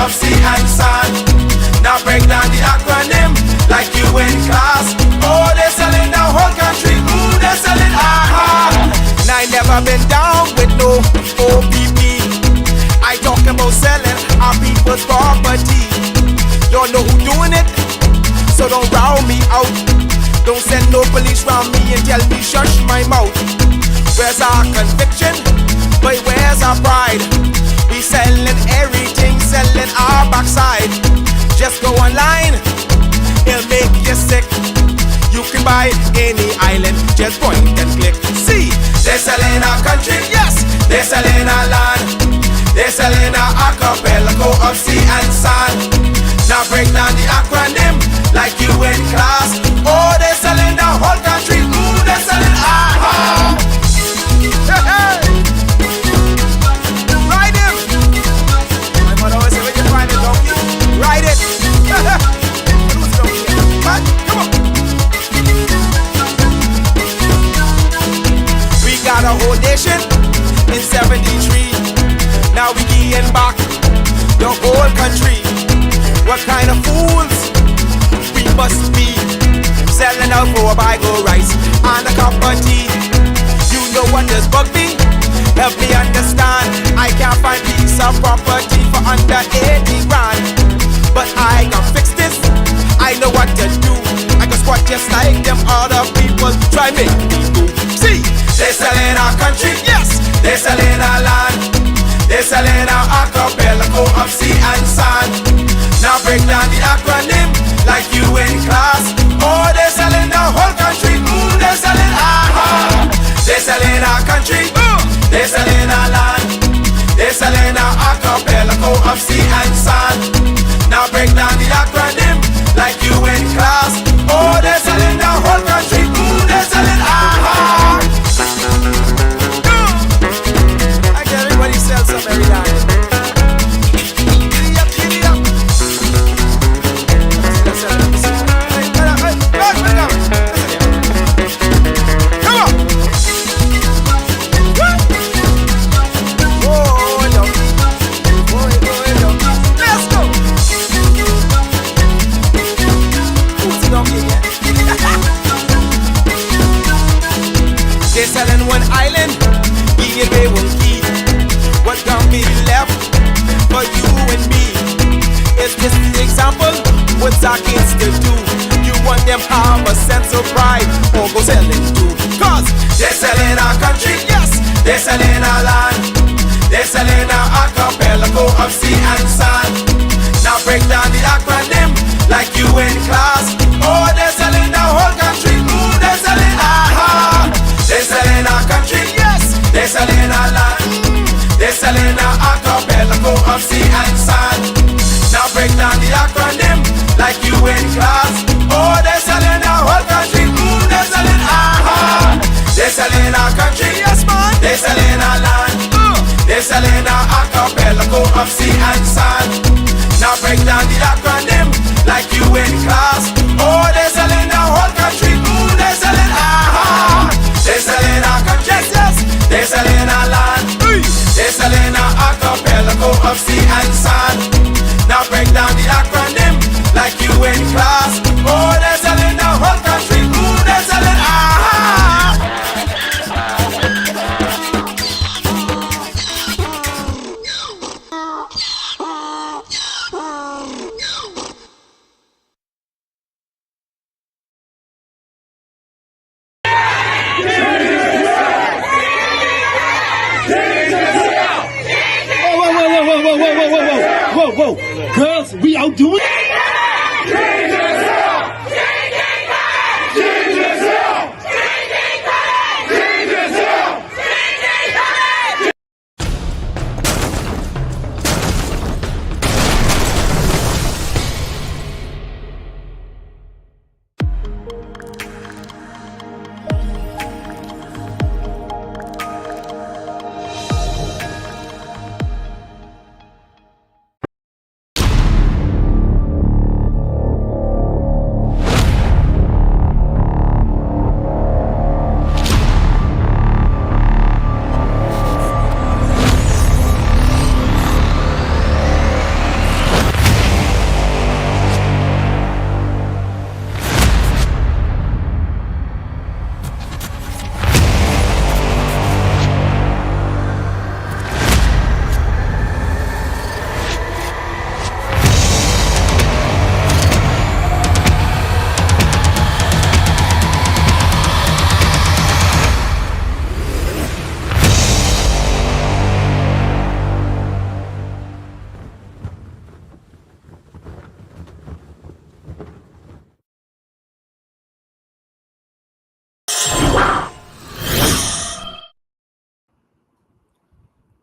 of sea and sand. Now break down the acronym like you in class. Oh, they're selling the whole country. Ooh, they're selling aha. Now I never been down with no OPP. I talking about selling our people's property. Don't know who doing it, so don't round me out. Don't send no police round me and tell me shush my mouth. Where's our conviction? But where's our pride? We selling everything, selling our backside. Just go online, it'll make you sick. You can buy any island, just point and click. See, they're selling our country, yes, they're selling our land. They're selling our archipelago of sea and sand. Now break down the acronym like you in class. Oh, they're selling the whole country. Ooh, they're selling aha. Hey, hey. Ride him. My mother always say, when you find a donkey, ride it. Come on. We got a whole nation in 73. Now we getting back the whole country. What kind of fools we must be, selling out for a bag of rice and a cup of tea. You know what does bug me? Help me understand. I can't find piece of property for under 80 grand. But I can fix this, I know what to do. I can squat just like them other people try make me do. See, they're selling our country, yes, they're selling our land. They're selling our archipelago of sea and sand. Now break down the acronym like you in class. Oh, they're selling the whole country. Ooh, they're selling aha. They're selling our country. Ooh, they're selling our land. They're selling our archipelago of sea and sand. Now break down the acronym like you in class. Oh, they're selling the whole country. Ooh, they're selling aha. I get everybody sell some every day. They're selling one island, they won't keep. What can be left for you and me? Is this the example? What's our kids to do? You want them have a sense of pride, or go selling too? Cause they're selling our country, yes, they're selling our land. They're selling our archipelago of sea and sand. Now break down the acronym like you in class. Oh, they're selling the whole country. Ooh, they're selling aha. They're selling our country, yes, they're selling our land. They're selling our archipelago of sea and sand. Now break down the acronym like you in class. Oh, they're selling our whole country. Ooh, they're selling aha. They're selling our country, yes man. They're selling our land. They're selling our archipelago of sea and sand. Now break down the acronym like you in class. Oh, they're selling our whole country. Ooh, they're selling aha. They're selling our country, yes, yes. They're selling our land. They're selling our archipelago of sea and sand. Now break down the acronym like you in class. Oh, they're selling the whole country. Ooh, they're selling aha. Whoa, girls, we outdoing it?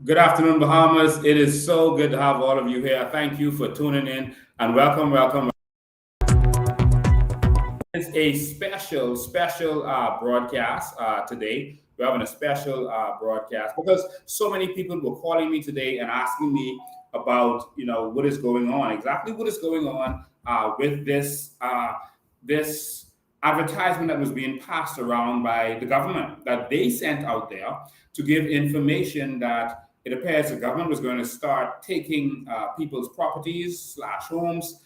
Good afternoon, Bahamas. It is so good to have all of you here. Thank you for tuning in and welcome. It's a special broadcast today. We're having a special broadcast because so many people were calling me today and asking me about, what is going on, exactly what is going on with this advertisement that was being passed around by the government that they sent out there to give information that it appears the government was going to start taking people's properties slash homes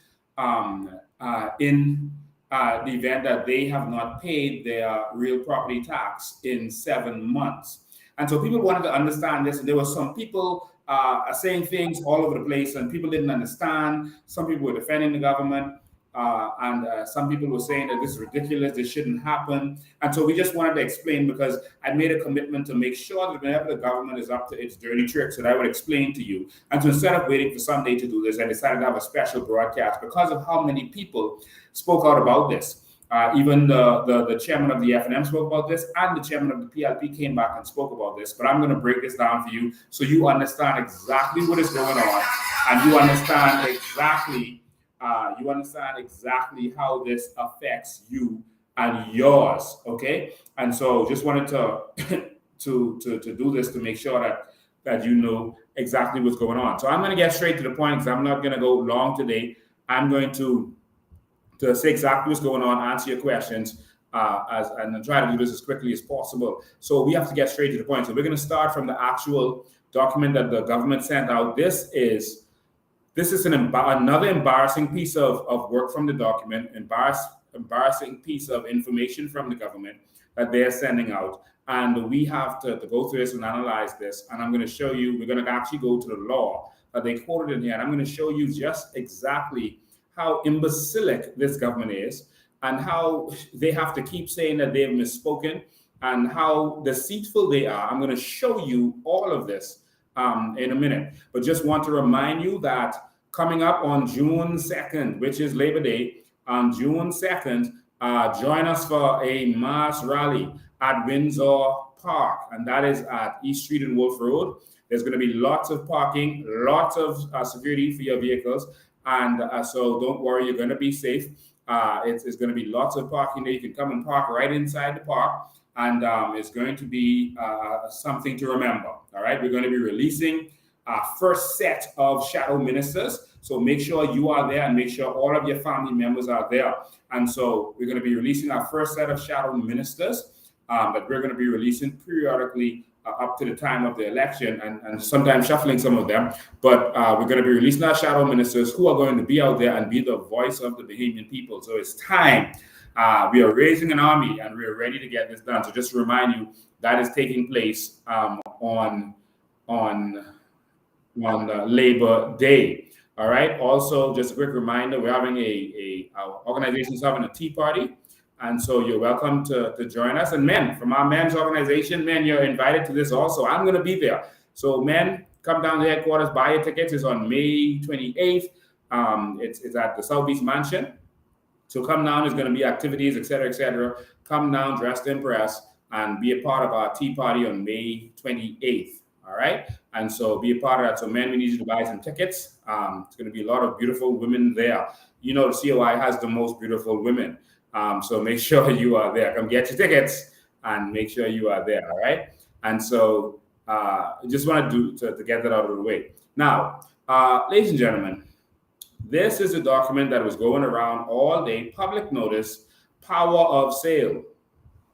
in the event that they have not paid their real property tax in 7 months. And so people wanted to understand this, and there were some people saying things all over the place, and people didn't understand. Some people were defending the government, and some people were saying that this is ridiculous, this shouldn't happen. And so we just wanted to explain, because I made a commitment to make sure that whenever the government is up to its dirty tricks, that I would explain to you. And so instead of waiting for Sunday to do this, I decided to have a special broadcast because of how many people spoke out about this. Even the chairman of the FNM spoke about this, and the chairman of the PLP came back and spoke about this. But I'm going to break this down for you so you understand exactly what is going on, and you understand exactly how this affects you and yours. Okay, and so just wanted to to do this to make sure that you know exactly what's going on. So I'm going to get straight to the point because I'm not going to go long today. I'm going to say exactly what's going on, answer your questions, and try to do this as quickly as possible. So we have to get straight to the point. So we're going to start from the actual document that the government sent out. This is another embarrassing piece of work from the document, embarrassing piece of information from the government that they're sending out. And we have to go through this and analyze this. And I'm going to show you, we're going to actually go to the law that they quoted in here. And I'm going to show you just exactly how imbecilic this government is, and how they have to keep saying that they've misspoken, and how deceitful they are. I'm going to show you all of this in a minute. But just want to remind you that coming up on June 2nd, which is Labor Day, on June 2nd, join us for a mass rally at Windsor Park, and that is at East Street and Wolf Road. There's going to be lots of parking, lots of security for your vehicles. And so don't worry, you're going to be safe. It's going to be lots of parking there. You can come and park right inside the park. And it's going to be something to remember. All right. We're going to be releasing our first set of shadow ministers. So make sure you are there and make sure all of your family members are there. And so we're going to be releasing our first set of shadow ministers that we're going to be releasing periodically up to the time of the election, and sometimes shuffling some of them. But we're going to be releasing our shadow ministers who are going to be out there and be the voice of the Bahamian people. So it's time. We are raising an army, and we're ready to get this done. So just to remind you, that is taking place on Labor Day. All right. Also, just a quick reminder, we're having our organization is having a tea party. And so you're welcome to join us. And men, from our men's organization, men, you're invited to this also. I'm going to be there. So men, come down to the headquarters, buy your tickets. It's on May 28th. It's at the Southeast Mansion. So come down. There's going to be activities, et cetera, et cetera. Come down, dress to impress, and be a part of our tea party on May 28th. All right. And so be a part of that. So men, we need you to buy some tickets. It's going to be a lot of beautiful women there. The COI has the most beautiful women. So make sure you are there. Come get your tickets and make sure you are there. All right. And so just wanted to get that out of the way. Now, ladies and gentlemen, this is a document that was going around all day. Public notice, power of sale.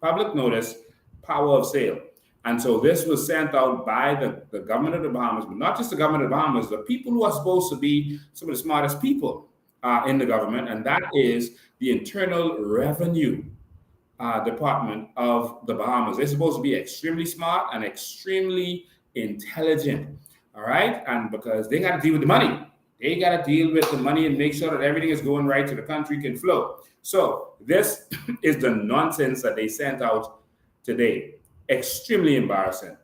Public notice, power of sale. And so this was sent out by the government of the Bahamas, but not just the government of the Bahamas, the people who are supposed to be some of the smartest people in the government, and that is the Internal Revenue Department of the Bahamas. They're supposed to be extremely smart and extremely intelligent, all right? And because they got to deal with the money. They got to deal with the money and make sure that everything is going right so the country can flow. So this is the nonsense that they sent out today. Extremely embarrassing.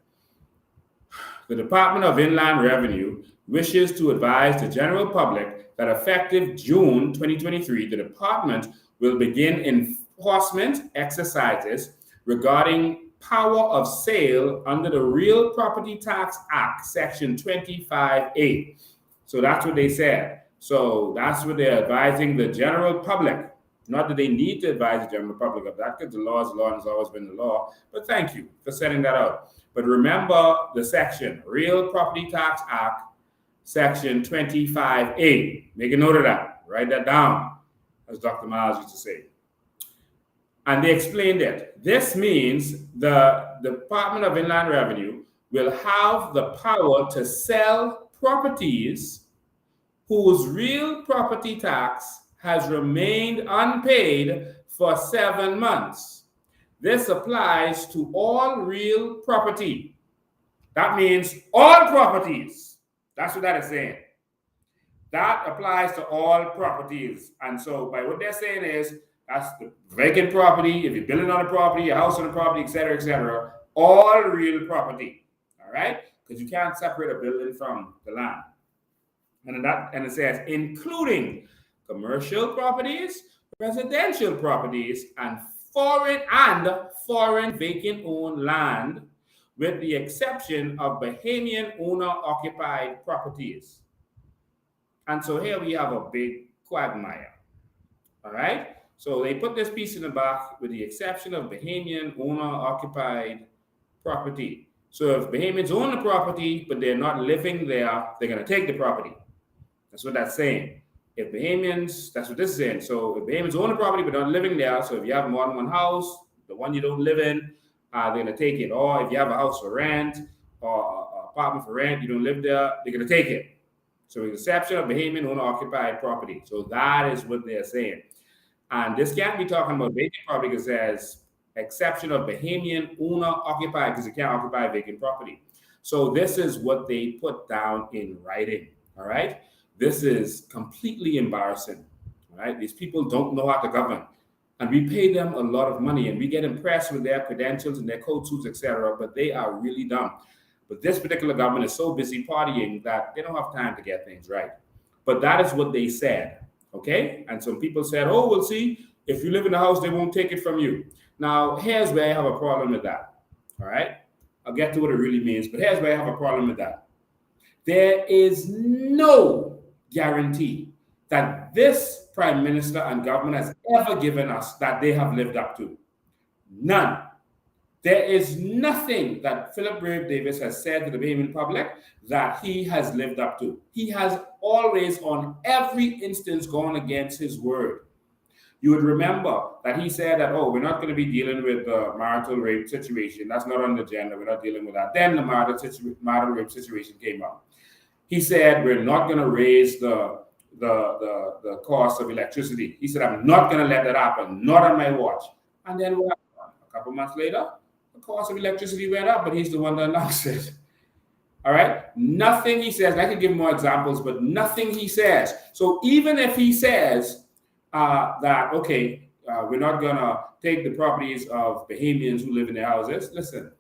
The Department of Inland Revenue wishes to advise the general public that effective June 2023, the department will begin enforcement exercises regarding power of sale under the Real Property Tax Act, Section 25A. So that's what they said. So that's what they're advising the general public. Not that they need to advise the general public of that, because the law is law and has always been the law. But thank you for setting that out. But remember the section, Real Property Tax Act, Section 25A. Make a note of that. Write that down, as Dr. Miles used to say. And they explained it. This means the Department of Inland Revenue will have the power to sell properties whose real property tax has remained unpaid for 7 months. This applies to all real property. That means all properties. That's what that is saying. That applies to all properties. And so by what they're saying is, that's the vacant property, if you're building on a property, a house on a property, etc., all real property. All right? Because you can't separate a building from the land. And it says, including commercial properties, residential properties, and foreign vacant owned land, with the exception of Bahamian owner-occupied properties. And so here we have a big quagmire. All right? So they put this piece in the back, with the exception of Bahamian owner-occupied property. So if Bahamians own the property, but they're not living there, they're going to take the property. That's what that's saying. If Bahamians, that's what this is saying. So if Bahamians own the property, but not living there, so if you have more than one house, the one you don't live in, they're going to take it. Or if you have a house for rent or an apartment for rent, you don't live there, they're going to take it. So with the exception of Bahamian owner-occupied property. So that is what they're saying. And this can't be talking about vacant property, because it says exception of Bahamian owner-occupied, because it can't occupy vacant property. So this is what they put down in writing, all right? This is completely embarrassing, all right? These people don't know how to govern. And we pay them a lot of money, and we get impressed with their credentials and their code suits, etc., but they are really dumb. But this particular government is so busy partying that they don't have time to get things right. But that is what they said, okay? And some people said, oh, we'll see. If you live in the house, they won't take it from you. Now, here's where I have a problem with that, all right? I'll get to what it really means, but here's where I have a problem with that. There is no guarantee that this Prime Minister and government has ever given us that they have lived up to. None. There is nothing that Philip Brave Davis has said to the Bahamian public that he has lived up to. He has always, on every instance, gone against his word. You would remember that he said that, oh, we're not going to be dealing with the marital rape situation. That's not on the agenda. We're not dealing with that. Then the marital rape situation came up. He said, we're not going to raise the cost of electricity. He said, I'm not going to let that happen, not on my watch. And then what happened? A couple months later, the cost of electricity went up, but he's the one that announced it. All right? Nothing he says, I can give more examples, but nothing he says. So even if he says that, okay, we're not going to take the properties of Bahamians who live in their houses, listen,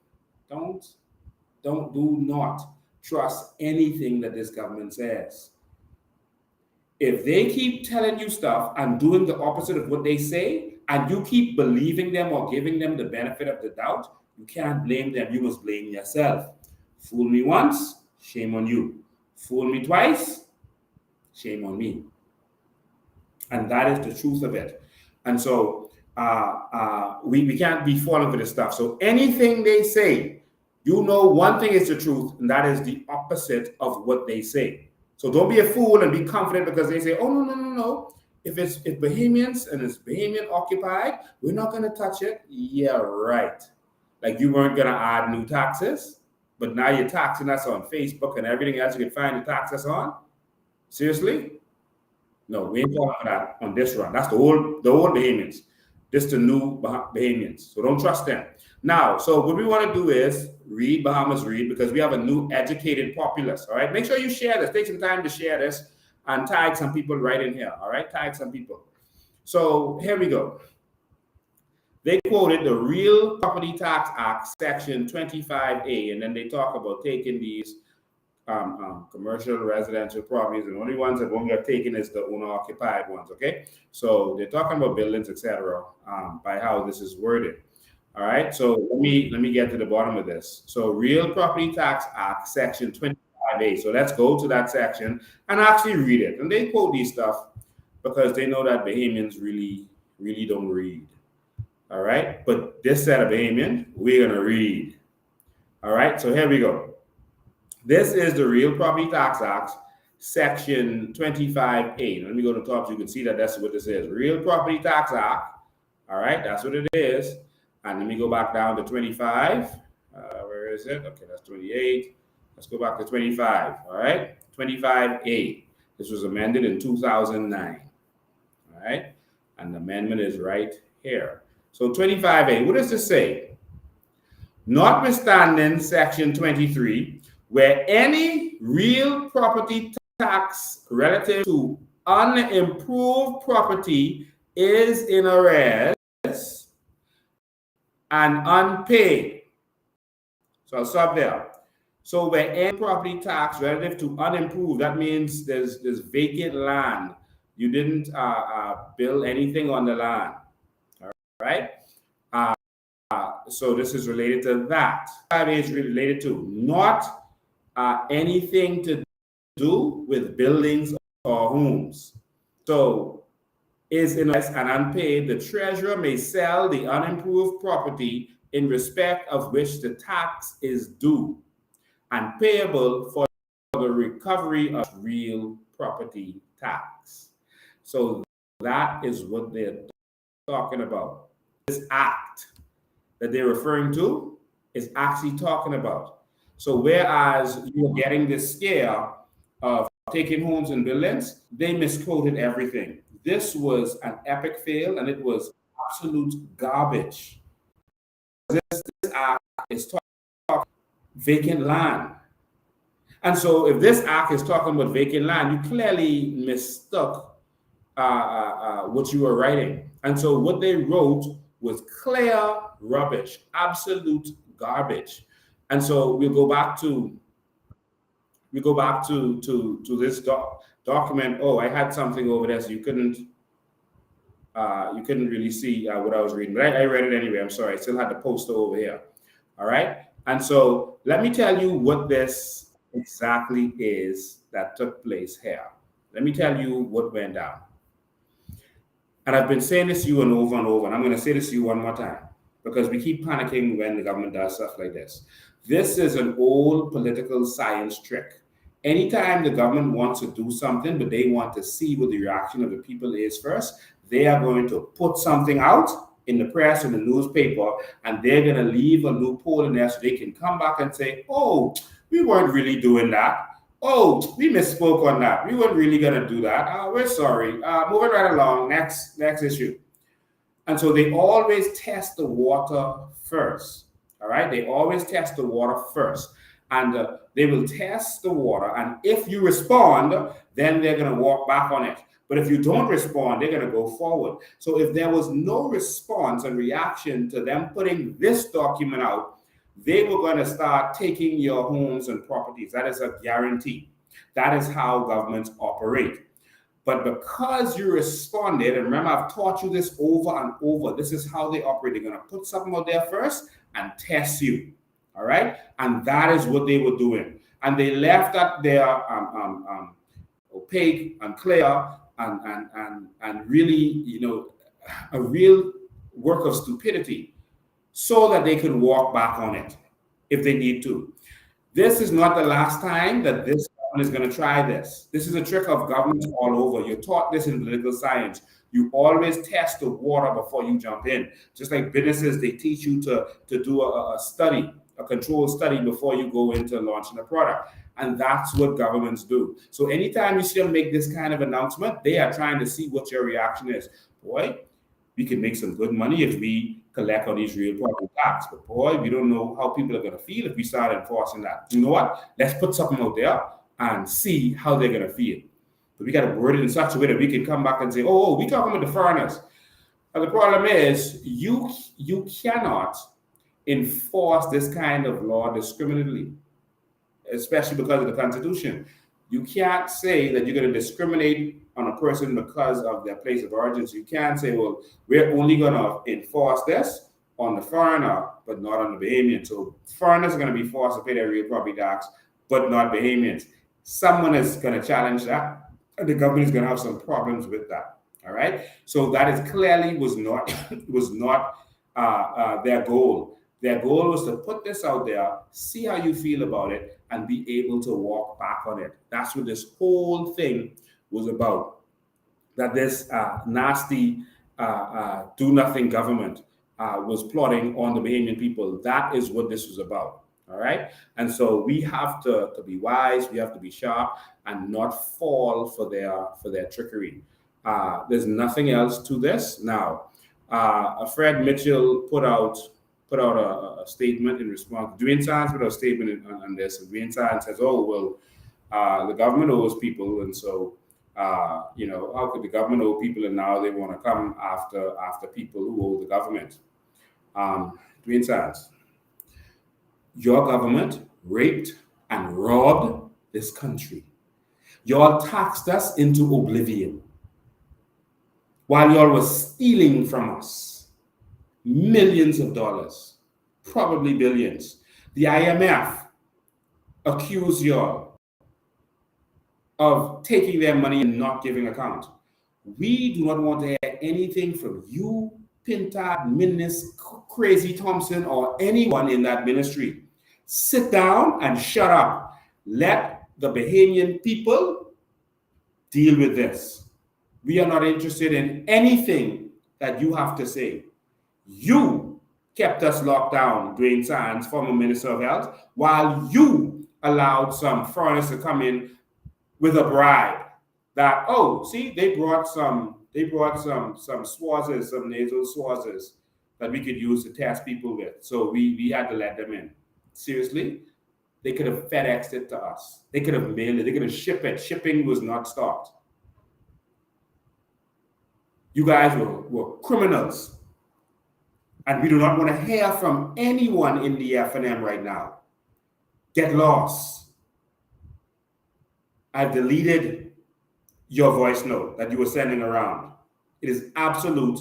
do not trust anything that this government says. If they keep telling you stuff and doing the opposite of what they say, and you keep believing them or giving them the benefit of the doubt, you can't blame them. You must blame yourself. Fool me once, shame on you. Fool me twice, shame on me. And that is the truth of it. And so we can't be falling for this stuff. So anything they say, you know one thing is the truth, and that is the opposite of what they say. So don't be a fool and be confident because they say, oh, no. If it's Bahamians and it's Bahamian occupied, we're not going to touch it. Yeah, right. Like you weren't going to add new taxes, but now you're taxing us on Facebook and everything else you can find to tax us on. Seriously? No, we ain't falling for that on this run. That's the old Bahamians. This is the new Bahamians. So don't trust them. Now, so what we want to do is read Bahamas Read, because we have a new educated populace. All right. Make sure you share this. Take some time to share this and tag some people right in here. All right. Tag some people. So here we go. They quoted the Real Property Tax Act, Section 25A, and then they talk about taking these commercial residential properties, and the only ones that won't get taken is the owner-occupied ones. Okay. So they're talking about buildings, etc. By how this is worded. All right, so let me get to the bottom of this. So Real Property Tax Act, Section 25A. So let's go to that section and actually read it. And they quote these stuff because they know that Bahamians really don't read. All right, but this set of Bahamian, we're gonna read. All right, so here we go. This is the Real Property Tax Act, Section 25A. Let me go to the top so you can see that that's what this is. Real Property Tax Act. All right, that's what it is. And let me go back down to 25. Where is it? Okay, that's 28. Let's go back to 25. All right, 25A. This was amended in 2009. All right, and the amendment is right here. So 25A, what does this say? Notwithstanding Section 23, where any real property tax relative to unimproved property is in arrears and unpaid. So I'll stop there. So where any property tax relative to unimproved, that means there's vacant land. You didn't build anything on the land. All right. So this is related to that. That is related to not anything to do with buildings or homes. So is in less and unpaid, the treasurer may sell the unimproved property in respect of which the tax is due and payable for the recovery of real property tax. So that is what they're talking about. This act that they're referring to is actually talking about. So whereas you're getting this scare of taking homes and buildings, they misquoted everything. This was an epic fail and it was absolute garbage. This act is talking vacant land. And so if this act is talking about vacant land, you clearly mistook what you were writing. And so what they wrote was clear rubbish, absolute garbage. And so we'll go back to this document. Oh, I had something over there, so you couldn't really see what I was reading, but I read it anyway. I'm sorry, I still had the poster over here. All right, and so let me tell you what this exactly is that took place here. Let me tell you what went down. And I've been saying this to you and over, and I'm going to say this to you one more time because we keep panicking when the government does stuff like this. This is an old political science trick. Anytime the government wants to do something, but they want to see what the reaction of the people is first, they are going to put something out in the press and the newspaper, and they're going to leave a loophole in there so they can come back and say, oh, we weren't really doing that. Oh, we misspoke on that. We weren't really going to do that. We're sorry. Moving right along. Next issue. And so they always test the water first. All right? They always test the water first. And they will test the water. And if you respond, then they're going to walk back on it. But if you don't respond, they're going to go forward. So if there was no response and reaction to them putting this document out, they were going to start taking your homes and properties. That is a guarantee. That is how governments operate. But because you responded, and remember, I've taught you this over and over, this is how they operate. They're going to put something out there first and test you. All right? And that is what they were doing. And they left that there opaque and clear and really, you know, a real work of stupidity, so that they could walk back on it if they need to. This is not the last time that this government is going to try this. This is a trick of governments all over. You're taught this in political science. You always test the water before you jump in. Just like businesses, they teach you to do a study, a controlled study before you go into launching a product. And that's what governments do. So anytime you see them make this kind of announcement, they are trying to see what your reaction is. Boy, we can make some good money if we collect on these real property tax. But boy, we don't know how people are going to feel if we start enforcing that. You know what? Let's put something out there and see how they're going to feel. But we got to word it in such a way that we can come back and say, oh, we talking about the foreigners. And the problem is you cannot enforce this kind of law discriminatively, especially because of the Constitution. You can't say that you're going to discriminate on a person because of their place of origin. So you can't say, well, we're only going to enforce this on the foreigner, but not on the Bahamian. So foreigners are going to be forced to pay their real property tax, but not Bahamians. Someone is going to challenge that, and the government is going to have some problems with that. All right. So that is clearly was not their goal. Their goal was to put this out there, see how you feel about it, and be able to walk back on it. That's what this whole thing was about. That this nasty do-nothing government was plotting on the Bahamian people. That is what this was about. All right. And so we have to be wise. We have to be sharp and not fall for their trickery. There's nothing else to this. Now, Fred Mitchell put out a statement in response. Dwayne Sands put out a statement on this. And Dwayne Sands says, "Oh well, the government owes people, and so how could the government owe people, and now they want to come after people who owe the government?" Dwayne Sands, your government raped and robbed this country. Y'all taxed us into oblivion while y'all was stealing from us millions of dollars, probably billions. The IMF accused y'all of taking their money and not giving account. We do not want to hear anything from you, Pintard, Minnis, Crazy Thompson, or anyone in that ministry. Sit down and shut up. Let the Bahamian people deal with this. We are not interested in anything that you have to say. You kept us locked down, Dwayne Sands, former Minister of Health, while you allowed some foreigners to come in with a bribe that, they brought some swazzers, some nasal swazzers that we could use to test people with. So we had to let them in. Seriously? They could have FedExed it to us. They could have mailed it. They could have shipped it. Shipping was not stopped. You guys were criminals. And we do not want to hear from anyone in the F&M right now. Get lost. I've deleted your voice note that you were sending around. It is absolute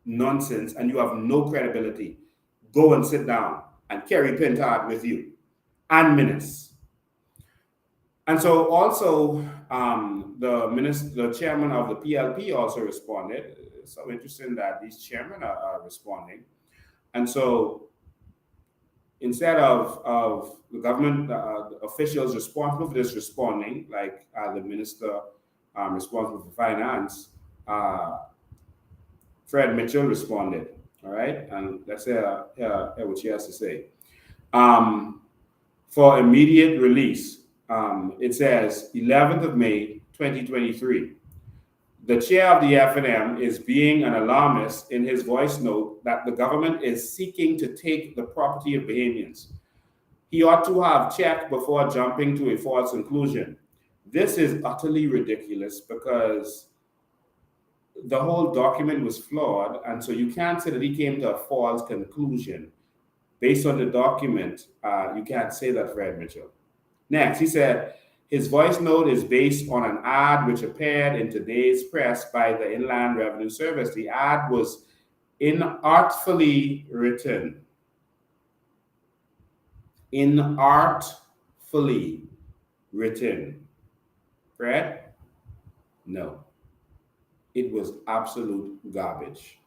nonsense and you have no credibility. Go and sit down and carry Pintard with you and Minnis. And so also the chairman of the PLP also responded. It's so interesting that these chairmen are responding. And so instead of the government officials responsible for this responding, like the minister responsible for finance, Fred Mitchell responded. All right, and let's hear what she has to say. For immediate release, it says 11th of May, 2023. The chair of the F&M is being an alarmist in his voice note that the government is seeking to take the property of Bahamians. He ought to have checked before jumping to a false conclusion. This is utterly ridiculous because the whole document was flawed, and so you can't say that he came to a false conclusion. Based on the document, you can't say that, Fred Mitchell. Next, he said, his voice note is based on an ad which appeared in today's press by the Inland Revenue Service. The ad was inartfully written. Inartfully written. Fred? No. It was absolute garbage.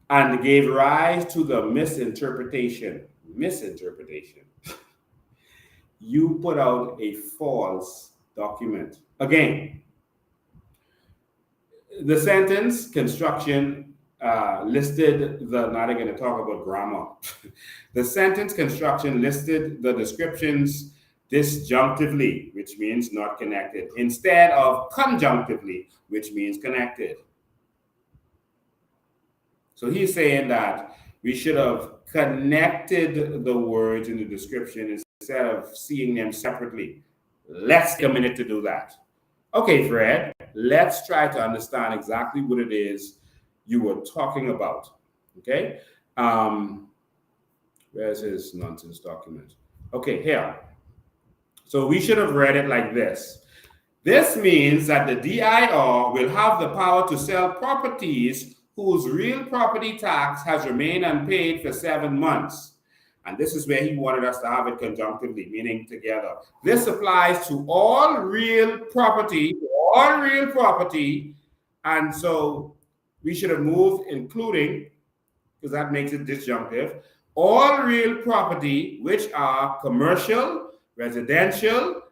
And gave rise to the misinterpretation. You put out a false document. Again, the sentence construction listed the, now they're going to talk about grammar. The sentence construction listed the descriptions disjunctively, which means not connected, instead of conjunctively, which means connected. So he's saying that we should have connected the words in the description instead of seeing them separately. Let's take a minute to do that. Okay, Fred, let's try to understand exactly what it is you were talking about. Okay? Where's his nonsense document? Okay, here. So we should have read it like this. This means that the DIR will have the power to sell properties whose real property tax has remained unpaid for 7 months. And this is where he wanted us to have it conjunctively, meaning together. This applies to all real property, and so we should have moved including, because that makes it disjunctive, all real property which are commercial, residential,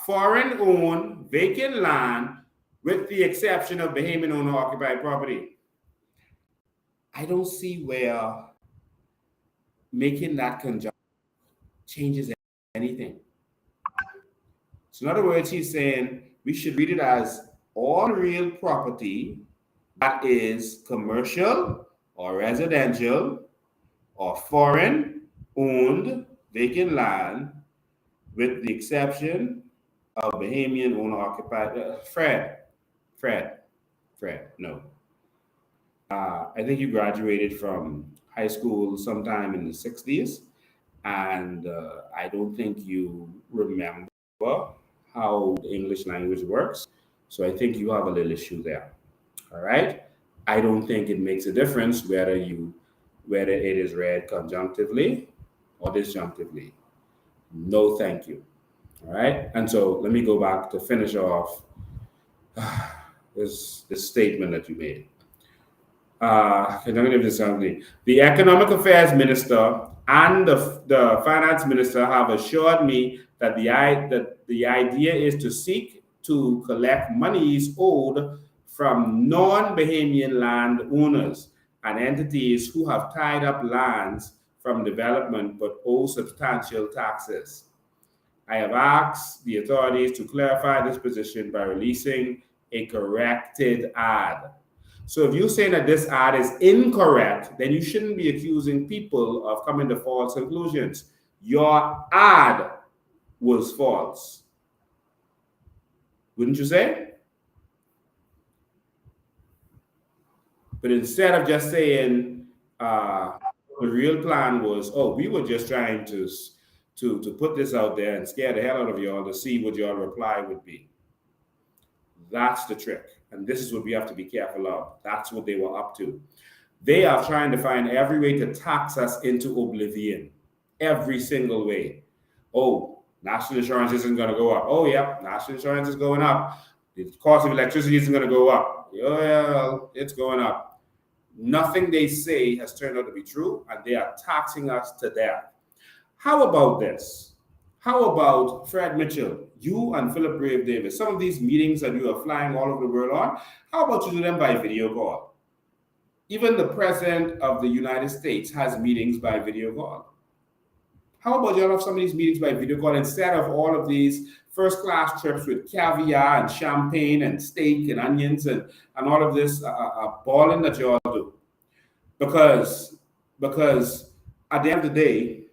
foreign-owned, vacant land, with the exception of Bahamian owner-occupied property. I don't see where making that conjunction changes anything. So in other words, he's saying we should read it as all real property that is commercial or residential or foreign-owned vacant land, with the exception of Bahamian owner-occupied. Fred, no. I think you graduated from high school sometime in the 60s, and I don't think you remember how the English language works. So I think you have a little issue there. All right. I don't think it makes a difference whether it is read conjunctively or disjunctively. No, thank you. All right. And so let me go back to finish off this statement that you made. Conjunctive disjunctively. The Economic Affairs Minister and the Finance Minister have assured me that the idea is to seek to collect monies owed from non-Bahamian land owners and entities who have tied up lands from development but owe substantial taxes. I have asked the authorities to clarify this position by releasing a corrected ad. So if you're saying that this ad is incorrect, then you shouldn't be accusing people of coming to false conclusions. Your ad was false. Wouldn't you say? But instead of just saying the real plan was, oh, we were just trying to put this out there and scare the hell out of y'all to see what your reply would be. That's the trick. And this is what we have to be careful of. That's what they were up to. They are trying to find every way to tax us into oblivion. Every single way. Oh, national insurance isn't going to go up. Oh, yeah, national insurance is going up. The cost of electricity isn't going to go up. Well, it's going up. Nothing they say has turned out to be true, and they are taxing us to death. How about this? How about Fred Mitchell, you and Philip Brave Davis, some of these meetings that you are flying all over the world on, how about you do them by video call? Even the President of the United States has meetings by video call. How about you have some of these meetings by video call instead of all of these first-class trips with caviar and champagne and steak and onions and all of this balling that you all do? Because at the end of the day,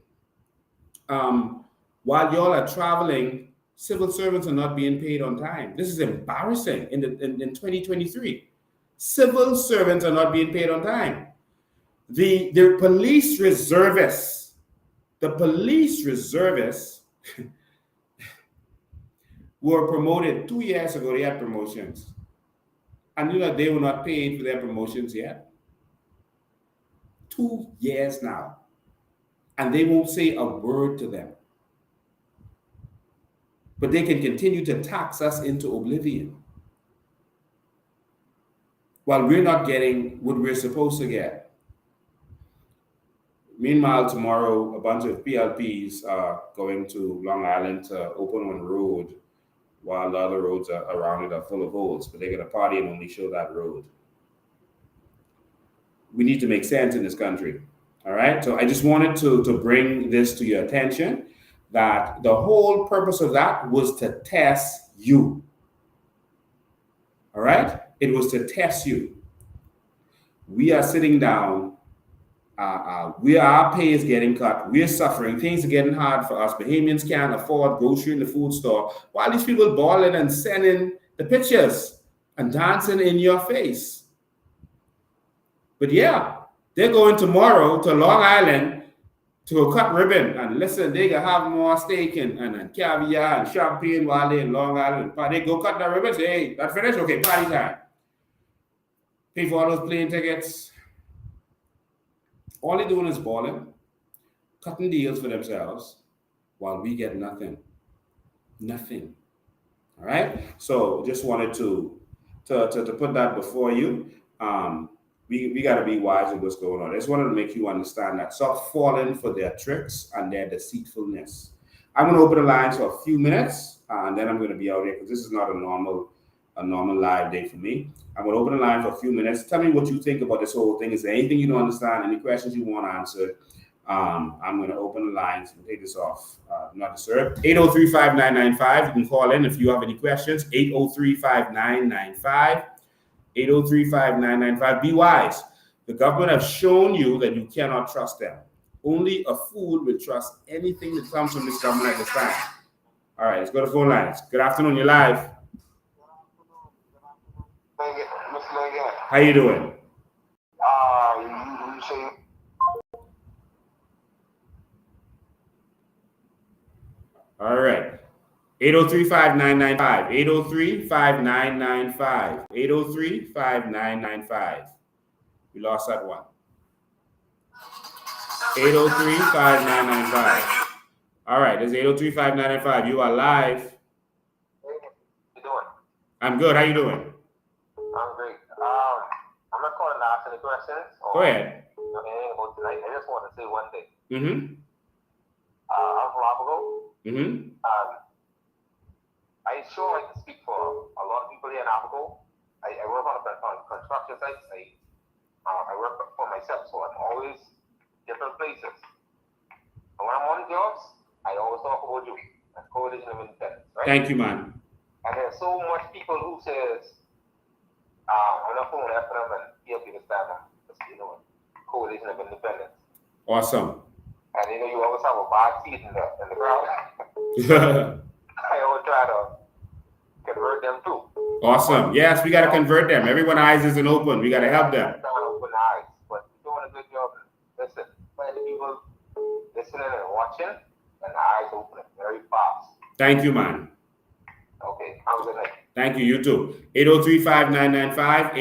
while y'all are traveling, civil servants are not being paid on time. This is embarrassing in 2023. Civil servants are not being paid on time. The police reservists, were promoted 2 years ago. They had promotions. And you know they were not paid for their promotions yet. 2 years now. And they won't say a word to them. But they can continue to tax us into oblivion while we're not getting what we're supposed to get. Meanwhile, tomorrow, a bunch of PLPs are going to Long Island to open one road while the other roads around it are full of holes, but they're going to party and only show that road. We need to make sense in this country. All right. So I just wanted to bring this to your attention, that the whole purpose of that was to test you. All right. It was to test you. We are sitting down. Our pay is getting cut. We're suffering. Things are getting hard for us. Bahamians can't afford grocery in the food store. While these people balling and sending the pictures and dancing in your face. But yeah, they're going tomorrow to Long Island to cut ribbon. And listen, they can have more steak and caviar and champagne while they're in Long Island. But they go cut that ribbon, say, hey, that finished? Okay, party time. pay for all those plane tickets. All they're doing is balling, cutting deals for themselves, while we get nothing. Nothing. All right. So just wanted to put that before you. We got to be wise with what's going on. I just wanted to make you understand that. Stop falling for their tricks and their deceitfulness. I'm going to open the lines for a few minutes, and then I'm going to be out here because this is not a normal live day for me. I'm going to open the line for a few minutes. Tell me what you think about this whole thing. Is there anything you don't understand? Any questions you want answered? I'm going to open the lines and take this off. Not disturbed. 803-5995. You can call in if you have any questions. 803-5995. 803-5995. Be wise. The government has shown you that you cannot trust them. Only a fool will trust anything that comes from this government at this time. All right, let's go to phone lines. Good afternoon. You're live. How you doing? You say all right. 803-5995. 803-5995. 803-5995. We lost that one. 803-5995. All right, there's 803-5995. You are live. Hey, how you doing? I'm good. How you doing? I'm great. I'm not calling to ask any questions. Go ahead. Anything about tonight. I just want to say one thing. Mm-hmm. I'm from Abago. Mm-hmm. I sure like to speak for a lot of people here in Abago. I work on construction sites. I work for myself, so I'm always different places. And when I'm on jobs, I always talk about you and Coalition of Independence, right? Thank you, man. And there's so much people who says, I'm not phone after them and PLP this time, Coalition of Independence. Awesome. And you always have a bad seat in the crowd. I always try to convert them too. Awesome. Yes, we got to convert them. Everyone's eyes isn't open. We got to help them. Open eyes, but you're doing a good job. Listen, plenty of people listening and watching, and the eyes open very fast. Thank you, man. Okay, have a good night. Thank you. You too. 803-5995.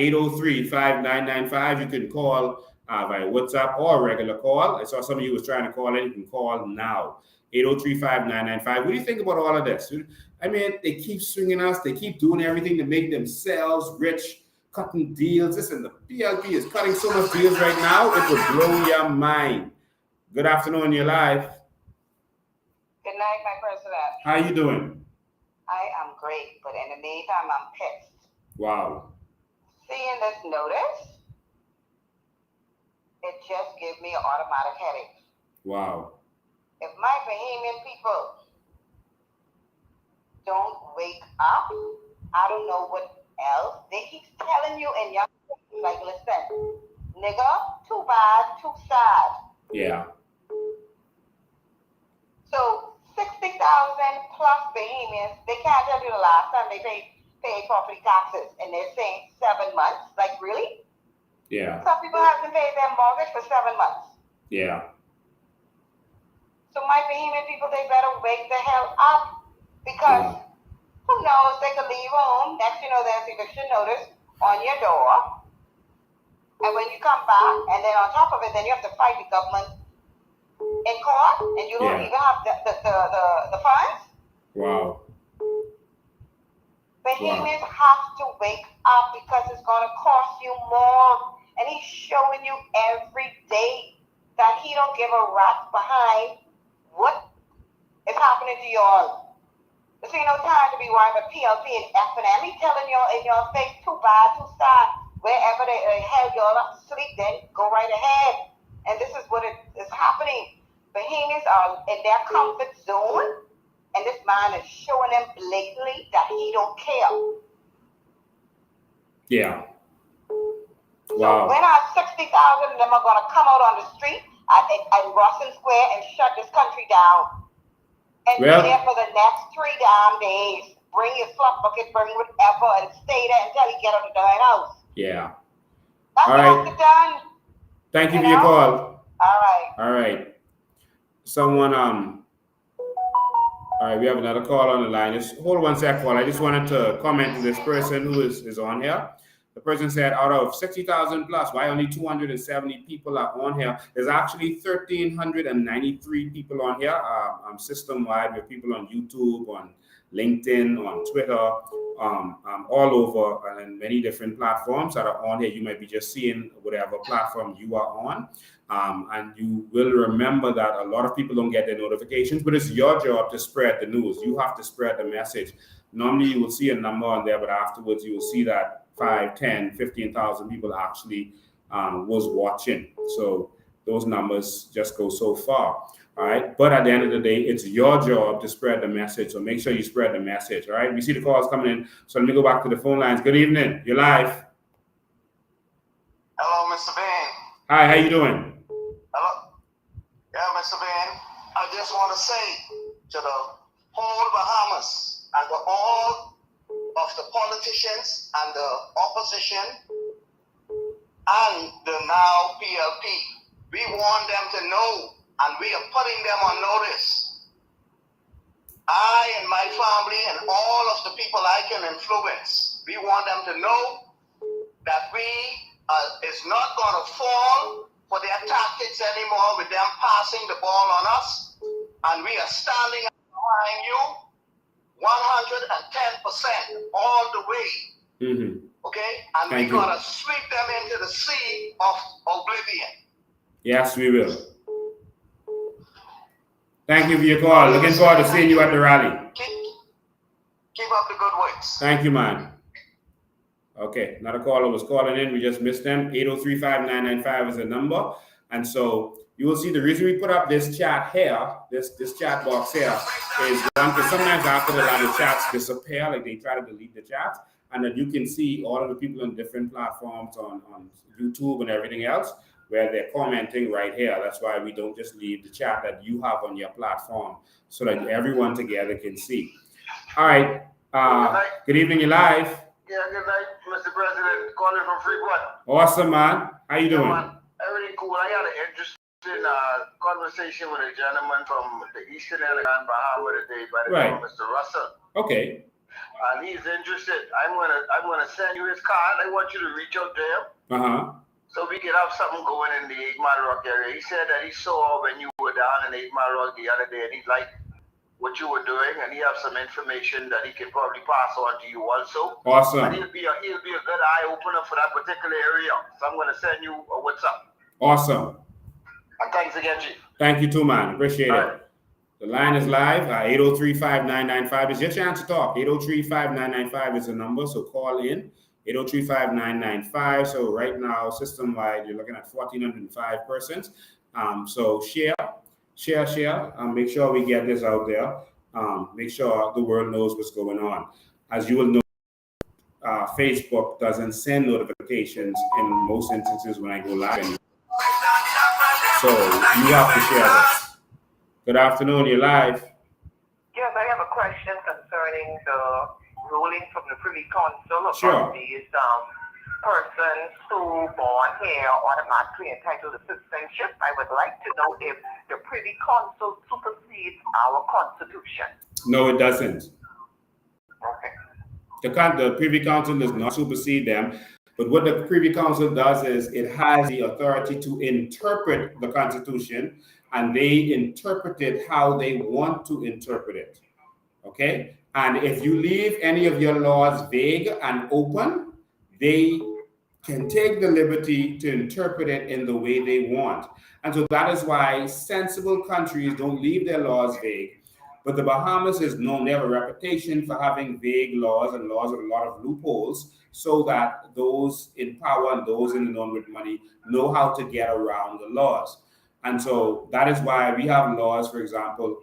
803-5995. You can call via WhatsApp or regular call. I saw some of you was trying to call in. You can call now. 803-5995. What do you think about all of this? I mean, they keep swinging us. They keep doing everything to make themselves rich, cutting deals. Listen, the PLP is cutting so much deals right now, it would blow your mind. Good afternoon. You're live. Good night, my president. How you doing? I am great, but in the meantime, I'm pissed. Wow. Seeing this notice, it just gives me an automatic headache. Wow. If my Bahamian people don't wake up, I don't know what else. They keep telling you in your face, like, listen, nigga, too bad, too sad. Yeah. So 60,000 plus Bahamians, they can't tell you the last time they paid property taxes, and they're saying 7 months. Like, really? Yeah. Some people haven't paid their mortgage for 7 months. Yeah. So my Bahamian people, they better wake the hell up, because who knows, they could leave home. Next, there's eviction notice on your door. And when you come back, and then on top of it, then you have to fight the government in court, and you don't even have the funds. Wow. Bahamians have to wake up, because it's going to cost you more. And he's showing you every day that he don't give a rat's behind what is happening to y'all. This ain't no time to be worrying about PLP and F&M. He's telling y'all in your face, too bad, too sad. Wherever the hell y'all up to sleep, then go right ahead. And this is what is happening. Bahamians are in their comfort zone, and this man is showing them blatantly that he don't care. Yeah. Wow. So when our 60,000 of them are going to come out on the street at Russell Square and shut this country down, and be there for the next 3 damn days. Bring your slump bucket, bring whatever, and stay there until you get out of the house. Yeah. That's what has to be done. Thank you for your call. All right. Someone, all right, we have another call on the line. Just hold one sec, call. I just wanted to comment to this person who is on here. The person said out of 60,000 plus, why only 270 people are on here? There's actually 1,393 people on here, system-wide, with people on YouTube, on LinkedIn, on Twitter, all over, and many different platforms that are on here. You might be just seeing whatever platform you are on. And you will remember that a lot of people don't get their notifications, but it's your job to spread the news. You have to spread the message. Normally you will see a number on there, but afterwards you will see that 5, 10, 15,000 people actually was watching. So those numbers just go so far. All right. But at the end of the day, it's your job to spread the message. So make sure you spread the message. All right. We see the calls coming in. So let me go back to the phone lines. Good evening. You're live. Hello, Mr. Ben. Hi, how you doing? Hello. Yeah, Mr. Ben. I just want to say to the whole Bahamas and to all of the politicians and the opposition and the now PLP, we want them to know, and we are putting them on notice. I and my family and all of the people I can influence, we want them to know that we is not going to fall for their tactics anymore with them passing the ball on us. And we are standing behind you 110% all the way. Mm-hmm. Okay? And we're going to sweep them into the sea of oblivion. Yes, we will. Thank you for your call. Looking forward to seeing you at the rally. Keep up the good works. Thank you, man. Okay, another caller was calling in. We just missed them. 803-5995 is the number. And so you will see the reason we put up this chat here, this chat box here, is one, because sometimes after the live, the chats disappear, like they try to delete the chat, and then you can see all of the people on different platforms on YouTube and everything else, where they're commenting right here. That's why we don't just leave the chat that you have on your platform, so that everyone together can see. All right. Good evening, you're live. Yeah, good night, Mr. President. Calling from Freeport. Awesome, man. How you doing? Man, everything cool. I had an interesting conversation with a gentleman from the Eastern Island, Bahamas today by the name of Mr. Russell. Okay. And he's interested. I'm gonna send you his card. I want you to reach out to him. So we can have something going in the 8 Mile Rock area. He said that he saw when you were down in 8 Mile Rock the other day, and he liked what you were doing, and he has some information that he can probably pass on to you also. Awesome. And he'll be a good eye opener for that particular area. So I'm gonna send you a WhatsApp. Awesome. And thanks again, Chief. Thank you too, man. Appreciate it. The line is live. 803-5995 is your chance to talk. 803-5995 is the number, so call in. 803-5995. So right now, system-wide, you're looking at 1,405 persons. So share. Make sure we get this out there. Make sure the world knows what's going on. As you will know, Facebook doesn't send notifications in most instances when I go live. So you have to share this. Good afternoon, you're live. Yes, I have a question concerning the ruling from the Privy Council about these persons who born here automatically entitled to citizenship. I would like to know if the Privy Council supersedes our Constitution. No, it doesn't. Okay. The Privy Council does not supersede them, but what the Privy Council does is it has the authority to interpret the Constitution, and they interpret it how they want to interpret it. Okay? And if you leave any of your laws vague and open, they can take the liberty to interpret it in the way they want. And so that is why sensible countries don't leave their laws vague. But the Bahamas is known, they have a reputation for having vague laws and laws with a lot of loopholes, so that those in power and those in the known with money know how to get around the laws. And so that is why we have laws, for example,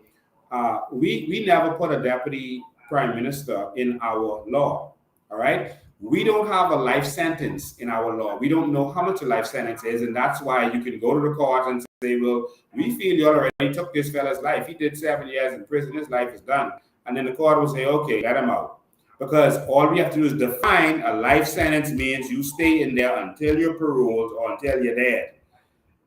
we never put a deputy prime minister in our law, all right? We don't have a life sentence in our law. We don't know how much a life sentence is, and that's why you can go to the court and say, well, we feel you already took this fella's life. He did 7 years in prison, his life is done. And then the court will say, okay, let him out. Because all we have to do is define a life sentence means you stay in there until you're paroled or until you're dead.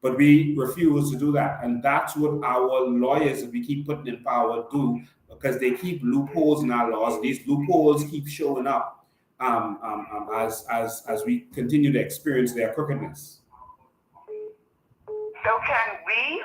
But we refuse to do that. And that's what our lawyers that we keep putting in power do, because they keep loopholes in our laws. These loopholes keep showing up. as we continue to experience their crookedness. So can we,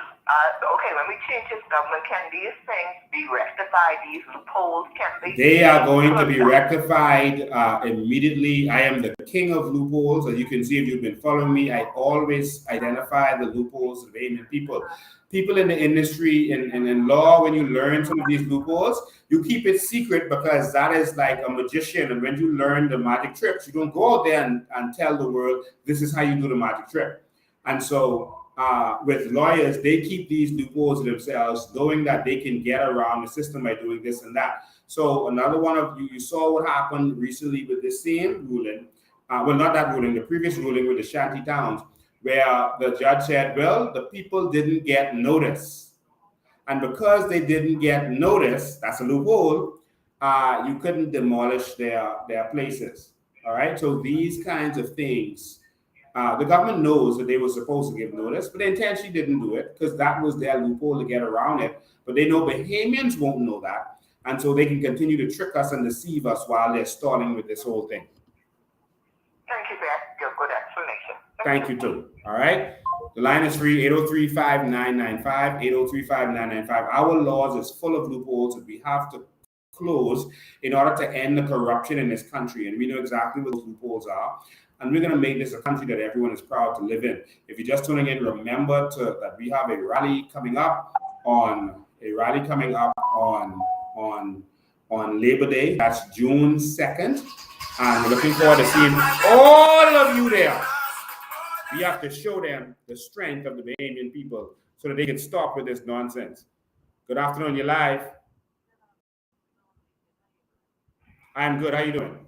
when we change this government, can these things be rectified, these loopholes, can they are going to be rectified immediately. I am the king of loopholes. As you can see, if you've been following me, I always identify the loopholes of Bahamian people. People in the industry and in law, when you learn some of these loopholes, you keep it secret because that is like a magician. And when you learn the magic tricks, you don't go out there and tell the world, this is how you do the magic trick. And so with lawyers, they keep these loopholes to themselves, knowing that they can get around the system by doing this and that. So another one of you saw what happened recently with the same ruling, well, not that ruling, the previous ruling with the shanty towns, where the judge said, well, the people didn't get notice. And because they didn't get notice, that's a loophole, you couldn't demolish their places. All right, so these kinds of things, the government knows that they were supposed to give notice, but they intentionally didn't do it because that was their loophole to get around it. But they know Bahamians won't know that. And so they can continue to trick us and deceive us while they're stalling with this whole thing. Thank you, Beth. Your good explanation. Thank you, too. All right. The line is free, 803-5995, 803-5995. Our laws is full of loopholes that we have to close in order to end the corruption in this country. And we know exactly what those loopholes are. And we're going to make this a country that everyone is proud to live in. If you're just tuning in, remember that we have a rally coming up on Labor Day. That's June 2nd. And we're looking forward to seeing all of you there. We have to show them the strength of the Bahamian people so that they can stop with this nonsense. Good afternoon, you're live. I'm good. How you doing?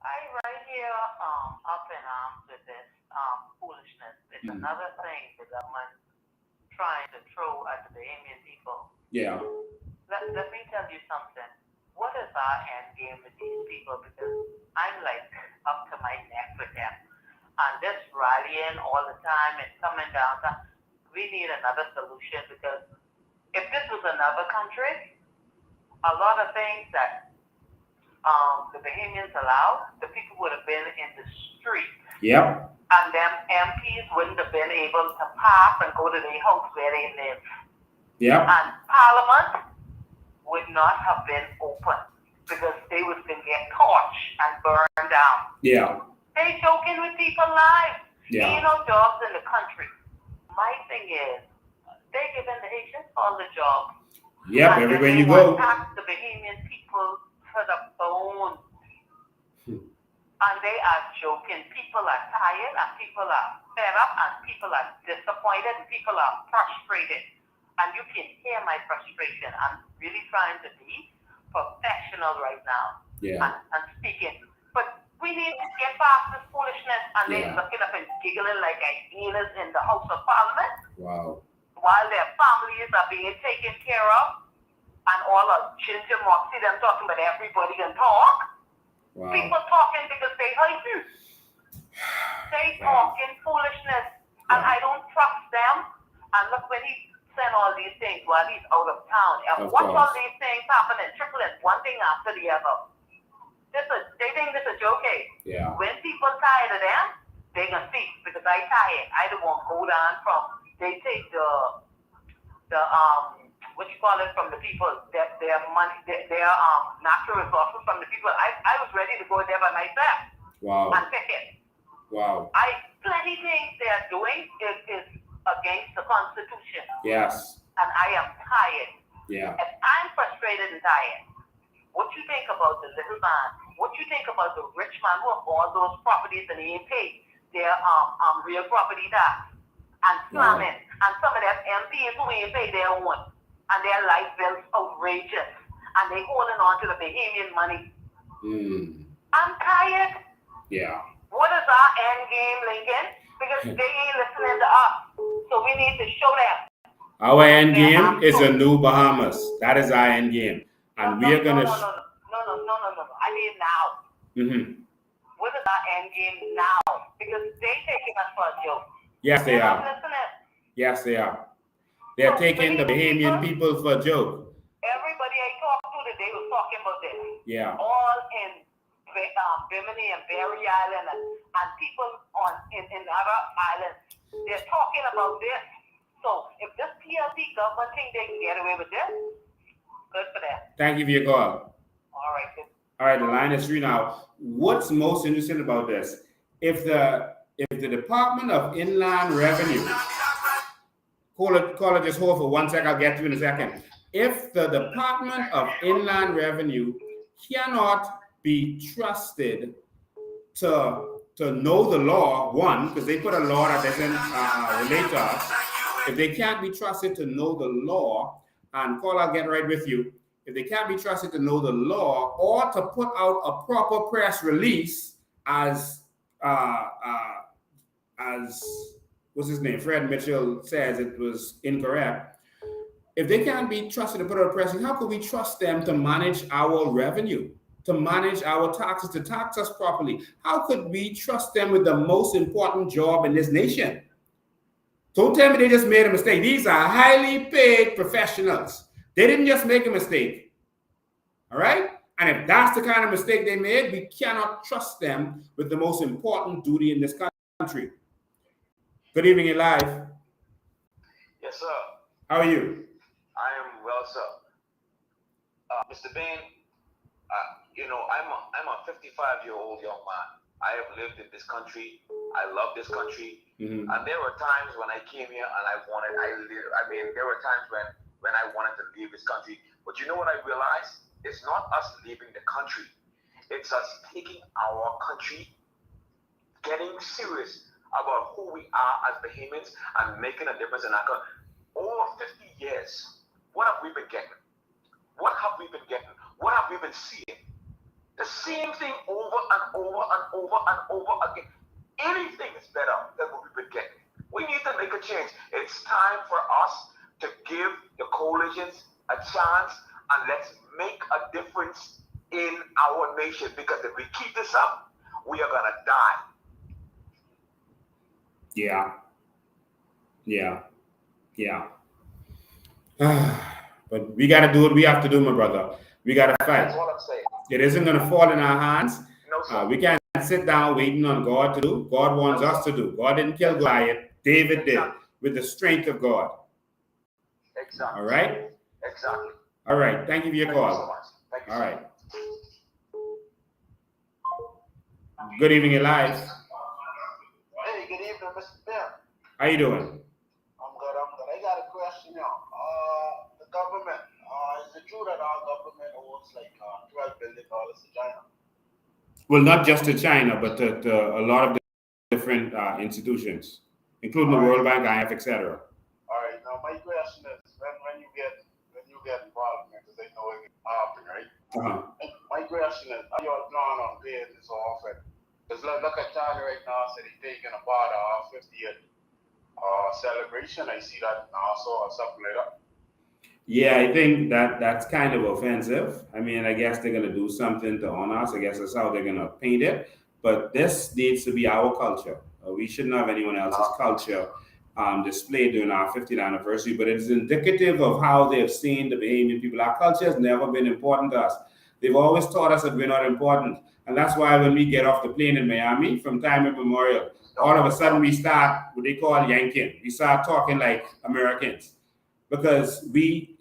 I'm right here up in arms with this foolishness. It's another thing the government trying to throw at the Bahamian people. Yeah. Let me tell you something. What is our end game with these people? Because I'm like up to my neck with them. And this rallying all the time and coming down, we need another solution because if this was another country, a lot of things that the Bahamians allowed, the people would have been in the street. Yep. And them MPs wouldn't have been able to park and go to their house where they live. Yep. And Parliament would not have been open because they was going to get torched and burned down. Yeah. They joking with people's lives. Yeah. There ain't no jobs in the country. My thing is, they giving the Haitians all the jobs. Yep, everywhere you go. Attack the Bahamian people to the bone. And they are joking. People are tired and people are fed up and people are disappointed and people are frustrated. And you can hear my frustration. I'm really trying to be professional right now. Yeah. And speaking. But we need to get past this foolishness. And they're looking up and giggling like hyenas in the House of Parliament. Wow. While their families are being taken care of. And all of ginger moxie, them talking about everybody can talk. Wow. People talking because they hate you. They talking foolishness. And I don't trust them. And look, when he sent all these things while he's out of town, and watch all these things happening, tripling, one thing after the other. They think this is a joke. Yeah. When people tired of them, they gonna see because I tired. I don't want to go down from. They take the what you call it from the people, their money, their natural resources from the people. I was ready to go there by myself. Wow. And pick it. Wow. Plenty things they are doing is against the Constitution. Yes. And I am tired. Yeah. If I'm frustrated and tired, what you think about the little man? What you think about the rich man who have all those properties and they ain't paid their real property tax and slamming, and some of them MPs who ain't paid their own, and their light bills outrageous, and they holding on to the Bahamian money. I'm tired. Yeah. What is our end game, Lincoln? Because they ain't listening to us, so we need to show them. Our end game is a new Bahamas. That is our end game. And we are going to... No. I mean now. What is our end game now? Because they taking us for a joke. Yes, they are. Listening. Yes, they are. They're taking the Bahamian people for a joke. Everybody I talked to today was talking about this. Yeah. All in Bimini and Berry Island and people in other islands. They're talking about this. So if this PLP government think they can get away with this, good for them. Thank you for your call. All right. All right, the line is free now. What's most interesting about this? If the Department of Inland Revenue, call it just hold for 1 second, I'll get to you in a second. If the Department of Inland Revenue cannot be trusted to know the law, one, because they put a law that doesn't relate to us. If they can't be trusted to know the law, and Paul, I'll get right with you. If they can't be trusted to know the law or to put out a proper press release as what's his name? Fred Mitchell says it was incorrect. If they can't be trusted to put out a press release, how could we trust them to manage our revenue, to manage our taxes, to tax us properly? How could we trust them with the most important job in this nation? Don't tell me they just made a mistake. These are highly paid professionals. They didn't just make a mistake. All right? And if that's the kind of mistake they made, we cannot trust them with the most important duty in this country. Good evening, you're live. Yes, sir. How are you? I am well, sir. Mr. Bain, I'm a 55-year-old young man. I have lived in this country. I love this country. Mm-hmm. And there were times when I came here and there were times when I wanted to leave this country. But you know what I realized? It's not us leaving the country. It's us taking our country, getting serious about who we are as Bahamians and making a difference in our country. Over 50 years, what have we been getting? What have we been getting? What have we been seeing? The same thing over and over and over and over again. Anything is better than what we've been getting. We need to make a change. It's time for us to give the coalitions a chance and let's make a difference in our nation, because if we keep this up, we are gonna die. Yeah. But we got to do what we have to do, my brother. We got to fight. That's what I'm saying. It isn't going to fall in our hands. No, sir. We can't sit down waiting on God to do. God wants us to do. God didn't kill Goliath. David did, with the strength of God. Exactly. All right? Exactly. All right. Thank you for your Thank call. you so much. Thank you All so right. much. Good evening, you're live. Hey, good evening, Mr. Bear. How you doing? I'm good. I got a question now. The government, is it true that our government owes like $12 billion to China? Well, not just to China, but to a lot of different institutions, including the World Bank, IMF, etc. All right. Now, my question is, when you get involved in it, because I know it can happen, right? Uh-huh. My question is, are you all planning on paying this off? Because look at China right now, so they're taking about our 50th celebration. I see that also or something like that. Yeah, I think that's kind of offensive. I mean, I guess they're going to do something to honor us. I guess that's how they're going to paint it. But this needs to be our culture. We shouldn't have anyone else's culture displayed during our 50th anniversary. But it's indicative of how they've seen the Bahamian people. Our culture has never been important to us. They've always taught us that we're not important. And that's why when we get off the plane in Miami, from time immemorial, all of a sudden we start what they call yanking. We start talking like Americans because we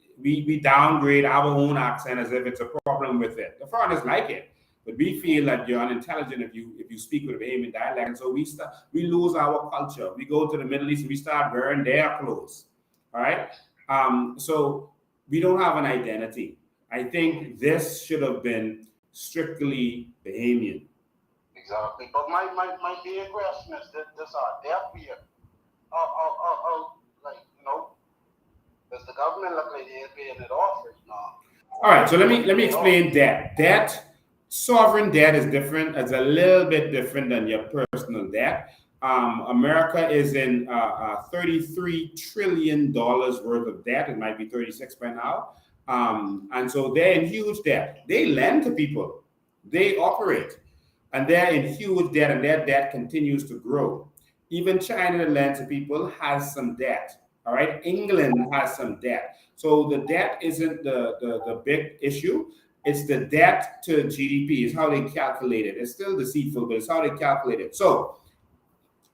downgrade our own accent as if it's a problem with it. The foreigners like it, but we feel that you're unintelligent if you speak with a Bahamian dialect, and so we lose our culture. We go to the Middle East and we start wearing their clothes. All right, so we don't have an identity. I think this should have been strictly Bahamian. Exactly. But my big question is this their fear. Does the government look like they're paying it off right now? All right, so let me explain debt. Sovereign debt is different. It's a little bit different than your personal debt. America is in $33 trillion worth of debt. It might be 36 by now. And so they're in huge debt. They lend to people. They operate. And they're in huge debt, and their debt continues to grow. Even China that lends to people has some debt. All right, England has some debt. So the debt isn't the big issue. It's the debt to GDP is how they calculate it. It's still deceitful, but it's how they calculate it. So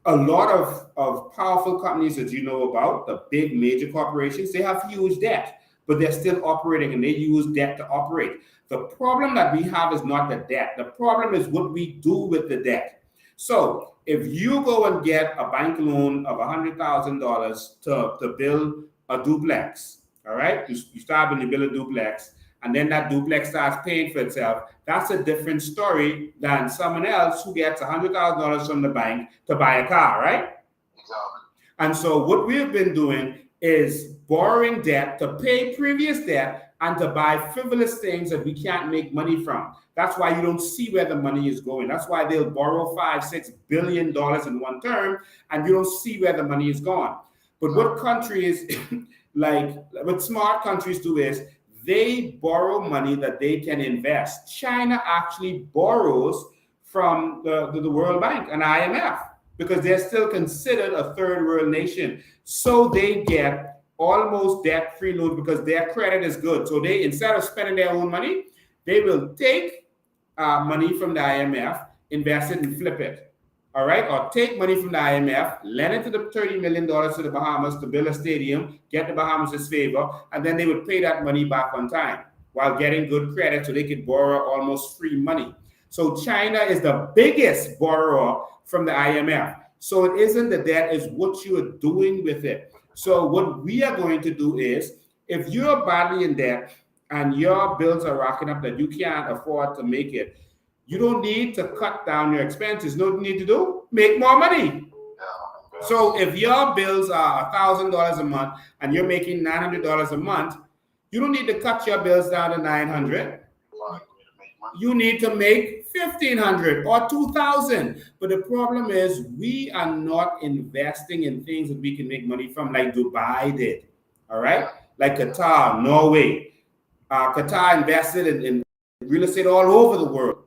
a lot of powerful companies that you know about, the big major corporations, they have huge debt, but they're still operating and they use debt to operate. The problem that we have is not the debt. The problem is what we do with the debt. So if you go and get a bank loan of $100,000 to build a duplex, all right, you start when you build a duplex, and then that duplex starts paying for itself, that's a different story than someone else who gets $100,000 from the bank to buy a car, right? Exactly. And so what we've been doing is borrowing debt to pay previous debt and to buy frivolous things that we can't make money from. That's why you don't see where the money is going. That's why they'll borrow $5-6 billion in one term, and you don't see where the money is gone. But what countries, what smart countries do is, they borrow money that they can invest. China actually borrows from the World Bank and IMF because they're still considered a third world nation. So they get almost debt-free loans because their credit is good. So they, instead of spending their own money, they will take money from the IMF, invest it and flip it. All right, or take money from the IMF, lend it to the $30 million to the Bahamas to build a stadium, get the Bahamas' favor, and then they would pay that money back on time while getting good credit so they could borrow almost free money. So China is the biggest borrower from the IMF. So it isn't the debt, it's what you are doing with it. So what we are going to do is, if you're badly in debt and your bills are racking up that you can't afford to make it, you don't need to cut down your expenses. No need to do, make more money. Yeah. So if your bills are $1,000 a month and you're making $900 a month, you don't need to cut your bills down to $900. You need to make $1,500 or $2,000. But the problem is we are not investing in things that we can make money from, like Dubai did. All right, like Qatar, Norway. Qatar invested in real estate all over the world.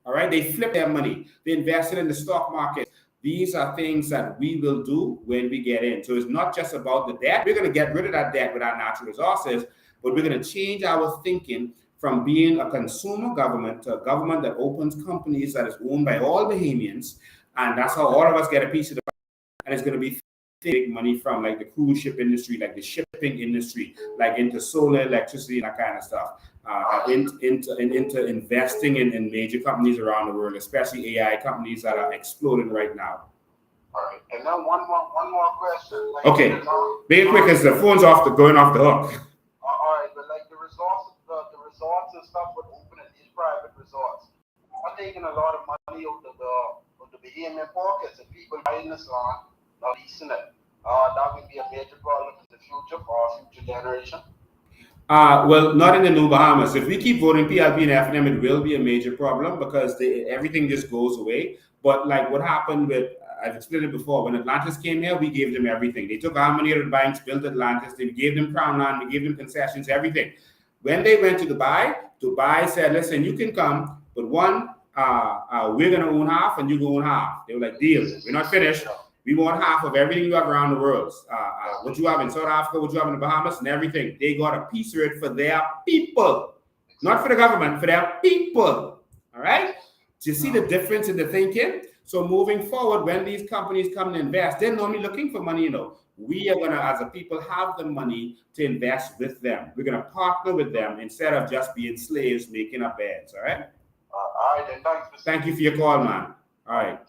All right, they flip their money. They invested in the stock market. These are things that we will do when we get in. So it's not just about the debt. We're going to get rid of that debt with our natural resources, but we're going to change our thinking from being a consumer government to a government that opens companies that is owned by all Bahamians. And that's how all of us get a piece of the pie. And it's going to be big money from, like the cruise ship industry, like the shipping industry, like into solar electricity and that kind of stuff. Into investing in major companies around the world, especially AI companies that are exploding right now. All right, and then one more question. Like, okay, make it quick because the phone's going off the hook. All right, but like the resorts and stuff with opening these private resorts, are taking a lot of money out of the Bahamian pockets, and people buying this land, not leasing it. That would be a major problem in the future for our future generation. Well, not in the New Bahamas. If we keep voting PLP and FNM, it will be a major problem because everything just goes away. But like what happened with, I've explained it before, when Atlantis came here, we gave them everything. They took our money out of the banks, built Atlantis, they gave them crown land, we gave them concessions, everything. When they went to Dubai said, listen, you can come, but one, we're going to own half and you go own half. They were like, deal, we're not finished. We want half of everything you have around the world. What you have in South Africa, what you have in the Bahamas, and everything. They got a piece of it for their people. Not for the government, for their people. All right? Do you see the difference in the thinking? So moving forward, when these companies come and invest, they're normally looking for money, We are going to, as a people, have the money to invest with them. We're going to partner with them instead of just being slaves making up beds. All right? All right, then. Thank you for your call, man. All right.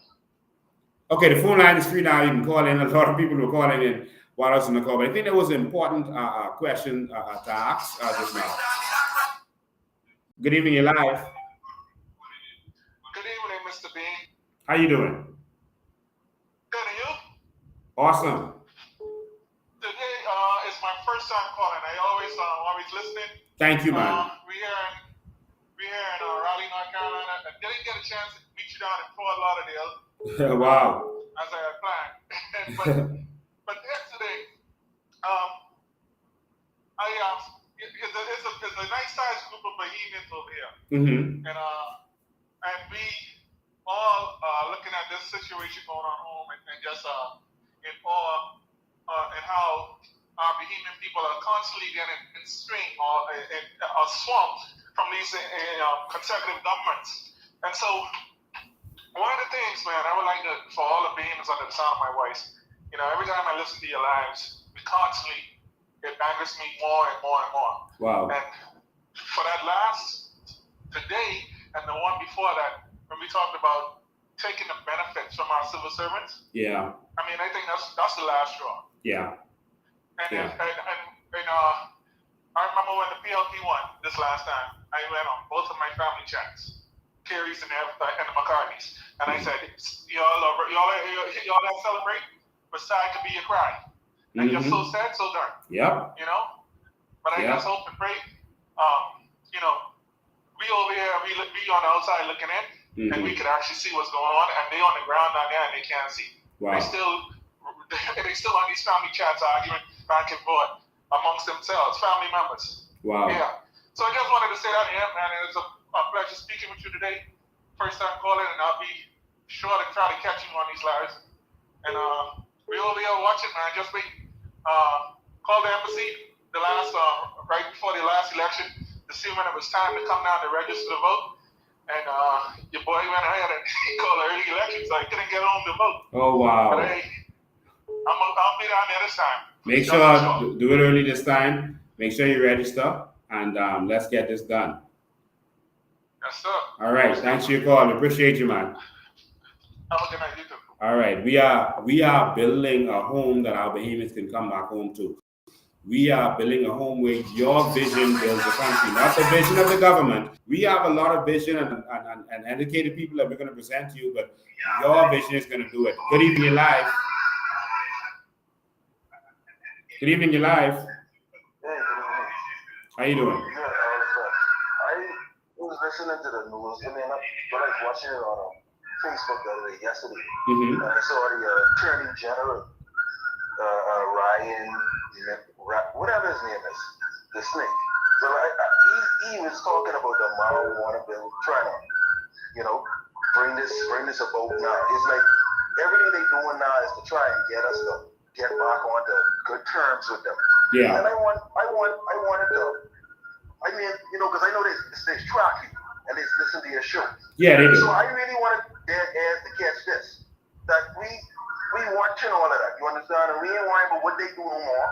Okay, the phone line is free now. You can call in. A lot of people were calling in while I was on the call. But I think there was an important question to ask just now. Good evening, you're live. Good evening, Mr. B. How you doing? Good, and you? Awesome. Today is my first time calling. I always listening. Thank you, man. We're here in Raleigh, North Carolina. I didn't get a chance to meet you down in Fort Lauderdale. Wow. As I had planned. but yesterday, it's a nice sized group of Bahamians over here. Mm-hmm. And we all looking at this situation going on home and just in awe and how Bahamian people are constantly getting in strain or swamped from these consecutive governments. And so, one of the things, man, I would like to, for all the Bahamians under the sound of my voice, every time I listen to your lives, it angers me more and more and more. Wow. And for that last today and the one before that, when we talked about taking the benefits from our civil servants, yeah, I mean, I think that's the last straw. yeah. And I remember when the PLP won this last time, I went on both of my family chats, Kerry's and the McCartney's, and I said, y'all that celebrate, but sad could be your cry. And you're so sad, so dark. Yep. But I just hope and pray, we over here, we on the outside looking in, and we could actually see what's going on, and they on the ground down there and they can't see. Wow. They still on these family chats arguing back and forth amongst themselves, family members. Wow. Yeah. So I just wanted to say that, man, and it's a pleasure speaking with you today. First time calling, and I'll be sure to try to catch you on these lives. And we over here watching, man. Just wait. Call the embassy right before the last election to see when it was time to come down to register to vote. And your boy went ahead and he called an early election, so he couldn't get home to vote. Oh, wow. But hey, I'll be down there this time. Make sure, do it early this time. Make sure you register, and let's get this done. Yes, sir. All right. Thanks for your call. We appreciate you, man. Have a good night, you too. All right. We are building a home that our Bahamians can come back home to. We are building a home where your vision builds the country, not the vision of the government. We have a lot of vision and educated people that we're going to present to you, but your vision is going to do it. Good evening, your live. Good evening, your live. Hey, good evening. How you doing? Good. I was listening to the news. I mean, I was watching it on Facebook the other day, yesterday. And I saw the Attorney General, Ryan, whatever his name is, the snake. So he was talking about the marijuana bill, trying to, bring this about now. It's like everything they're doing now is to try and get us to get back onto good terms with them. Yeah. And I wanted to, because I know they track you and they listen to your show. Yeah, they do. So I really wanted their ass to catch this. That we watching all of that, you understand? And we ain't worrying about what they do no more.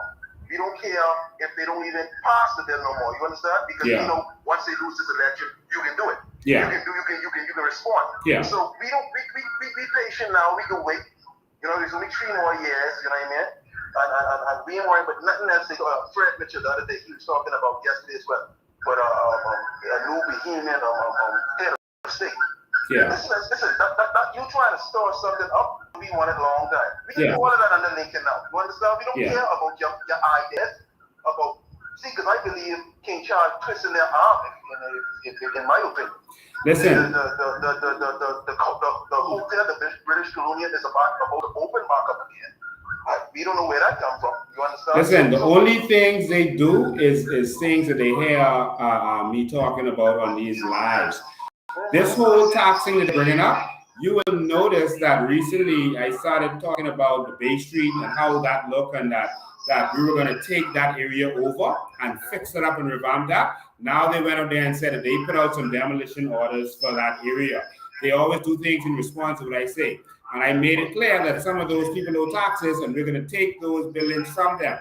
We don't care if they don't even pass the bill no more, you understand? Because we know once they lose this election, you can do it. Yeah. You can respond. Yeah. So we be patient now, we can wait. There's only 3 more years, you know what I mean? And we ain't worrying about nothing else. Fred Mitchell the other day, he was talking about yesterday as well. But a new Bahamian head of state. Yeah. Listen, you trying to store something up, we want it a long time. We can do all of that under Lincoln now. You understand? We don't care about your ideas, because I believe King Charles twisting their arm, in my opinion. Listen. The hotel, the British Colonial, is about to open back up again. We don't know where that comes from. You understand? Listen, the only things they do is things that they hear me talking about on these lives. This whole taxing that they're bringing up, you will notice that recently I started talking about the Bay Street and how that looked, and that we were going to take that area over and fix it up and revamp that. Now they went up there and said that they put out some demolition orders for that area. They always do things in response to what I say. And I made it clear that some of those people owe taxes, and we're going to take those buildings from them.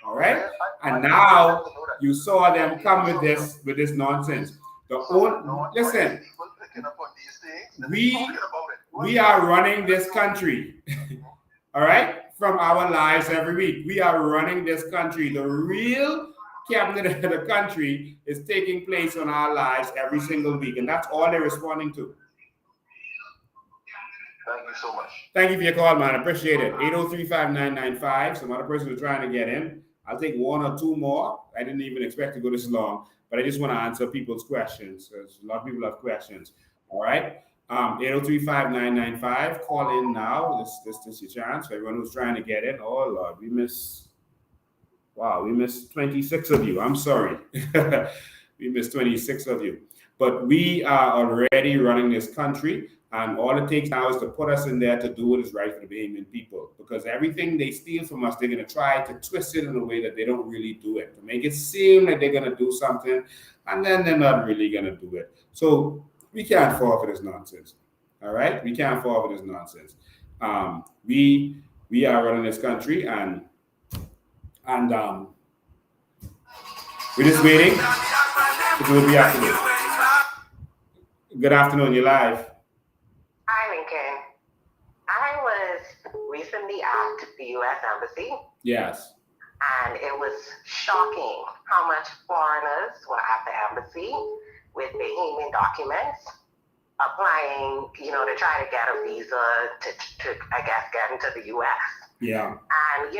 All right? And now you saw them come with this nonsense. Listen, we are running this country. All right? From our lives every week. We are running this country. The real cabinet of the country is taking place on our lives every single week. And that's all they're responding to. Thank you so much. Thank you for your call, man. I appreciate it. 803-5995. Some other person was trying to get in. I'll take 1 or 2 more. I didn't even expect to go this long, but I just want to answer people's questions. Because a lot of people have questions. All right. 803-5995. Call in now. This is your chance. For everyone who's trying to get in. Oh, Lord. We missed 26 of you. I'm sorry. We missed 26 of you. But we are already running this country. And all it takes now is to put us in there to do what is right for the Bahamian people. Because everything they steal from us, they're going to try to twist it in a way that they don't really do it, to make it seem like they're going to do something, and then they're not really going to do it. So we can't fall for this nonsense. All right? We can't fall for this nonsense. We are running this country, and we're just waiting to do what we have to do. Good afternoon, you're live. Hi, Lincoln. I was recently at the U.S. Embassy. Yes. And it was shocking how much foreigners were at the embassy with Bahamian documents, applying, to try to get a visa to I guess, get into the U.S. Yeah. And,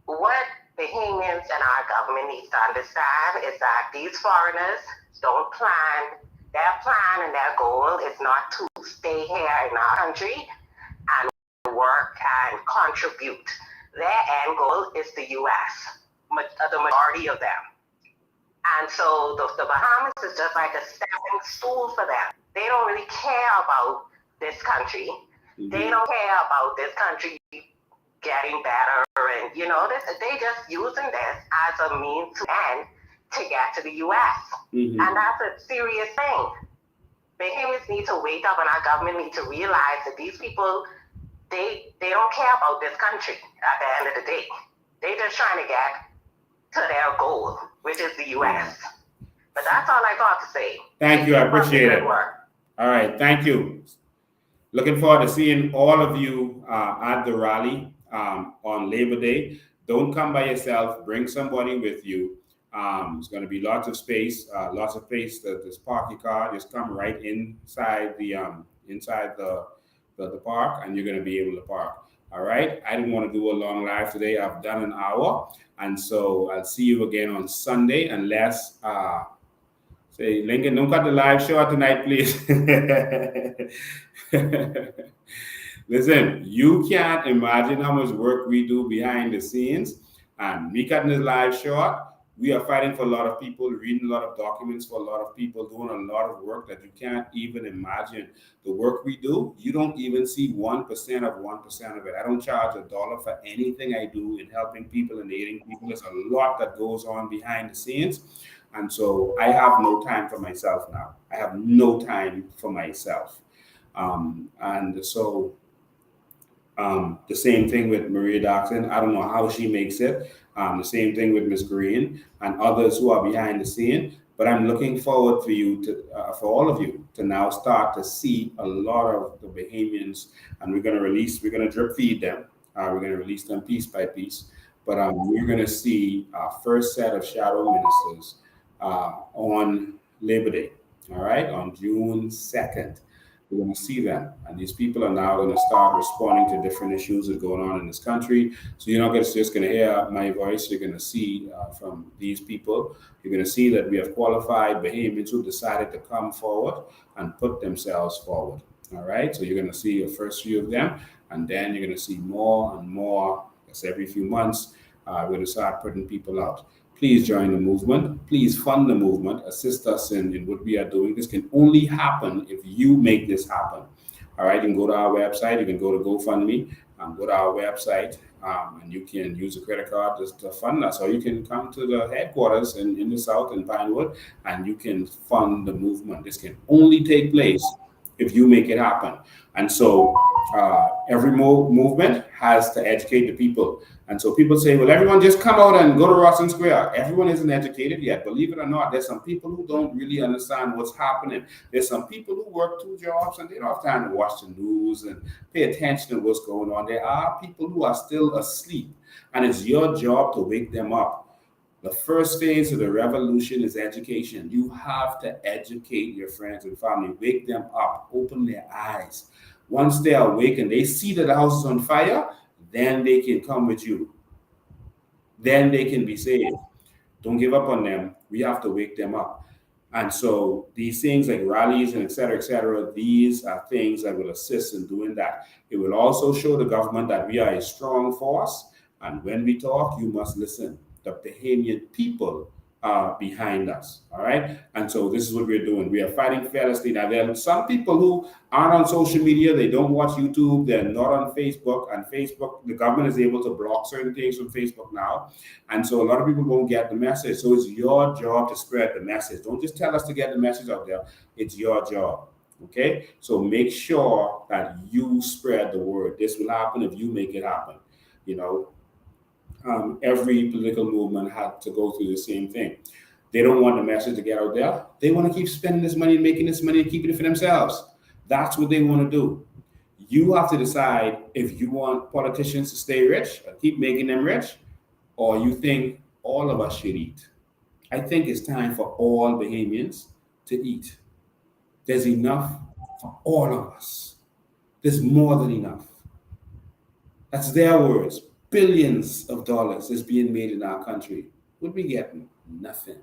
what Bahamians and our government needs to understand is that these foreigners don't plan. Their plan and their goal is not to stay here in our country and work and contribute. Their end goal is the U.S., the majority of them. And so the Bahamas is just like a stepping stool for them. They don't really care about this country. Mm-hmm. They don't care about this country getting better, and they just using this as a means to end to get to the U.S. Mm-hmm. And that's a serious thing. Bahamians need to wake up, and our government need to realize that these people, they don't care about this country at the end of the day. They're just trying to get to their goal, which is the U.S. But that's all I got to say. Thank you. I appreciate it. All right. Thank you. Looking forward to seeing all of you at the rally on Labor Day. Don't come by yourself. Bring somebody with you. There's going to be lots of space to park your car. Just come right inside the park, and you're going to be able to park. All right. I didn't want to do a long live today. I've done an hour, and so I'll see you again on Sunday. Unless say, Lincoln, don't cut the live show tonight, please. Listen, you can't imagine how much work we do behind the scenes, and me cutting this live short. We are fighting for a lot of people, reading a lot of documents for a lot of people, doing a lot of work that you can't even imagine. The work we do, you don't even see 1% of 1% of it. I don't charge $1 for anything I do in helping people and aiding people. There's a lot that goes on behind the scenes. And so I have no time for myself now. I have no time for myself. And so the same thing with Maria Doxson. I don't know how she makes it. The same thing with Ms. Green and others who are behind the scene. But I'm looking forward for you to, for all of you to now start to see a lot of the Bahamians, and we're going to drip feed them. We're going to release them piece by piece. But we're going to see our first set of shadow ministers on Labor Day, all right, on June 2nd. We're going to see them, and these people are now going to start responding to different issues that are going on in this country. So you're not just going to hear my voice. You're going to see from these people. You're going to see that we have qualified Bahamians who decided to come forward and put themselves forward. All right. So you're going to see a first few of them, and then you're going to see more and more. That's every few months. We're going to start putting people out. Please join the movement. Please fund the movement. Assist us in what we are doing. This can only happen if you make this happen. All right, you can go to our website. You can go to GoFundMe and go to our website, and you can use a credit card to fund us. Or you can come to the headquarters in the South in Pinewood, and you can fund the movement. This can only take place if you make it happen. And so every movement has to educate the people. And so people say, well, everyone just come out and go to Rawson Square. Everyone isn't educated yet. Believe it or not, there's some people who don't really understand what's happening. There's some people who work 2 jobs and they don't have time to watch the news and pay attention to what's going on. There are people who are still asleep, and it's your job to wake them up. The first phase of the revolution is education. You have to educate your friends and family, wake them up, open their eyes. Once they are awake and they see that the house is on fire, then they can come with you. Then they can be saved. Don't give up on them. We have to wake them up. And so these things like rallies and et cetera, these are things that will assist in doing that. It will also show the government that we are a strong force. And when we talk, you must listen. The Bahamian people behind us. All right. And so this is what we're doing. We are fighting fearlessly. Now, there are some people who aren't on social media. They don't watch YouTube. They're not on Facebook. And Facebook, the government is able to block certain things from Facebook now. And so a lot of people won't get the message. So it's your job to spread the message. Don't just tell us to get the message out there. It's your job. Okay. So make sure that you spread the word. This will happen if you make it happen. You know, every political movement had to go through the same thing. They don't want the message to get out there. They want to keep spending this money, making this money, and keeping it for themselves. That's what they want to do. You have to decide if you want politicians to stay rich or keep making them rich, or you think all of us should eat. I think it's time for all Bahamians to eat. There's enough for all of us. There's more than enough. That's their words. Billions of dollars is being made in our country. What we getting? Nothing.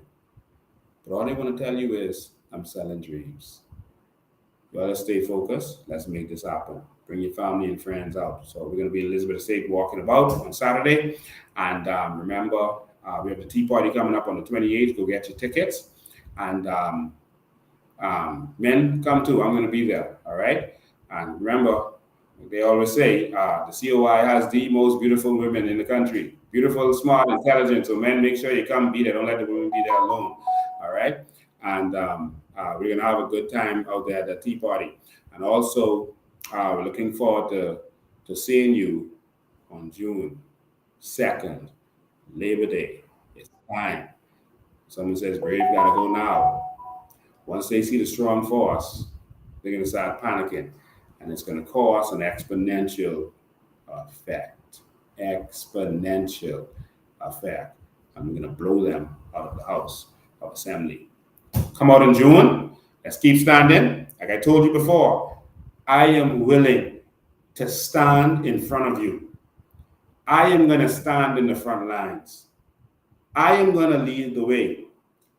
But all they want to tell you is, I'm selling dreams. You ought to stay focused. Let's make this happen. Bring your family and friends out. So we're going to be in Elizabeth Estate walking about on Saturday. And remember, we have the tea party coming up on the 28th. Go get your tickets. And men, come too. I'm going to be there. All right? And remember, they always say the COI has the most beautiful women in the country. Beautiful, smart, intelligent. So men, make sure you come be there. Don't let the women be there alone. All right? And we're going to have a good time out there at the tea party. And also, we're looking forward to seeing you on June 2nd, Labor Day. It's time. Someone says, Brave, gotta go now. Once they see the strong force, they're going to start panicking. And it's going to cause an exponential effect. Exponential effect. And we're going to blow them out of the House of Assembly. Come out in June. Let's keep standing. Like I told you before, I am willing to stand in front of you. I am going to stand in the front lines. I am going to lead the way.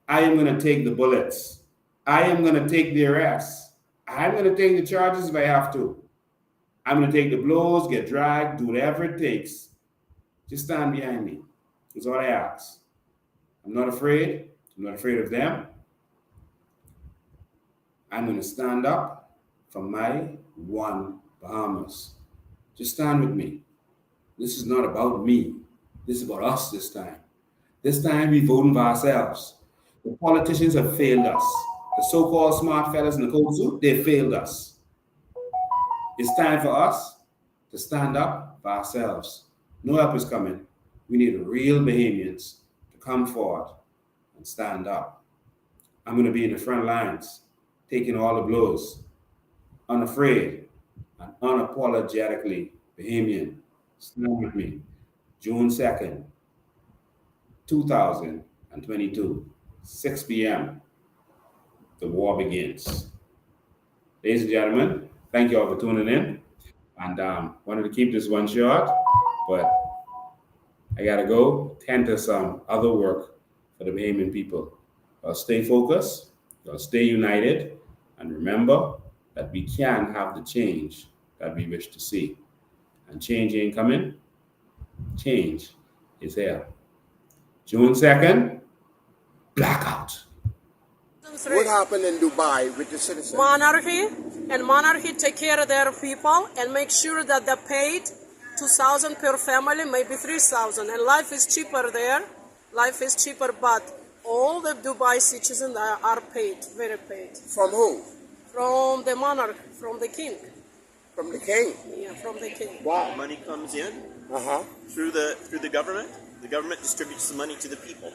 I am going to take the bullets. I am going to take the arrests. I'm going to take the charges if I have to. I'm going to take the blows, get dragged, do whatever it takes. Just stand behind me. That's all I ask. I'm not afraid. I'm not afraid of them. I'm going to stand up for my one Bahamas. Just stand with me. This is not about me. This is about us this time. This time we're voting for ourselves. The politicians have failed us. The so-called smart fellas in the coat suit, they failed us. It's time for us to stand up for ourselves. No help is coming. We need real Bahamians to come forward and stand up. I'm going to be in the front lines, taking all the blows, unafraid and unapologetically Bahamian. Stand with me. June 2nd, 2022, 6 p.m. The war begins. Ladies and gentlemen, thank you all for tuning in. And wanted to keep this one short, but I gotta go tend to some other work for the Bahamian people. Stay focused, stay united, and remember that we can have the change that we wish to see. And change ain't coming. Change is here. June 2nd, blackout. What happened in Dubai with the citizens? Monarchy, and monarchy take care of their people and make sure that they're paid $2,000 per family, maybe $3,000. And life is cheaper there. Life is cheaper, but all the Dubai citizens are paid, very paid. From who? From the monarch, from the king. From the king? Yeah, from the king. Wow. Money comes in through the government. The government distributes the money to the people.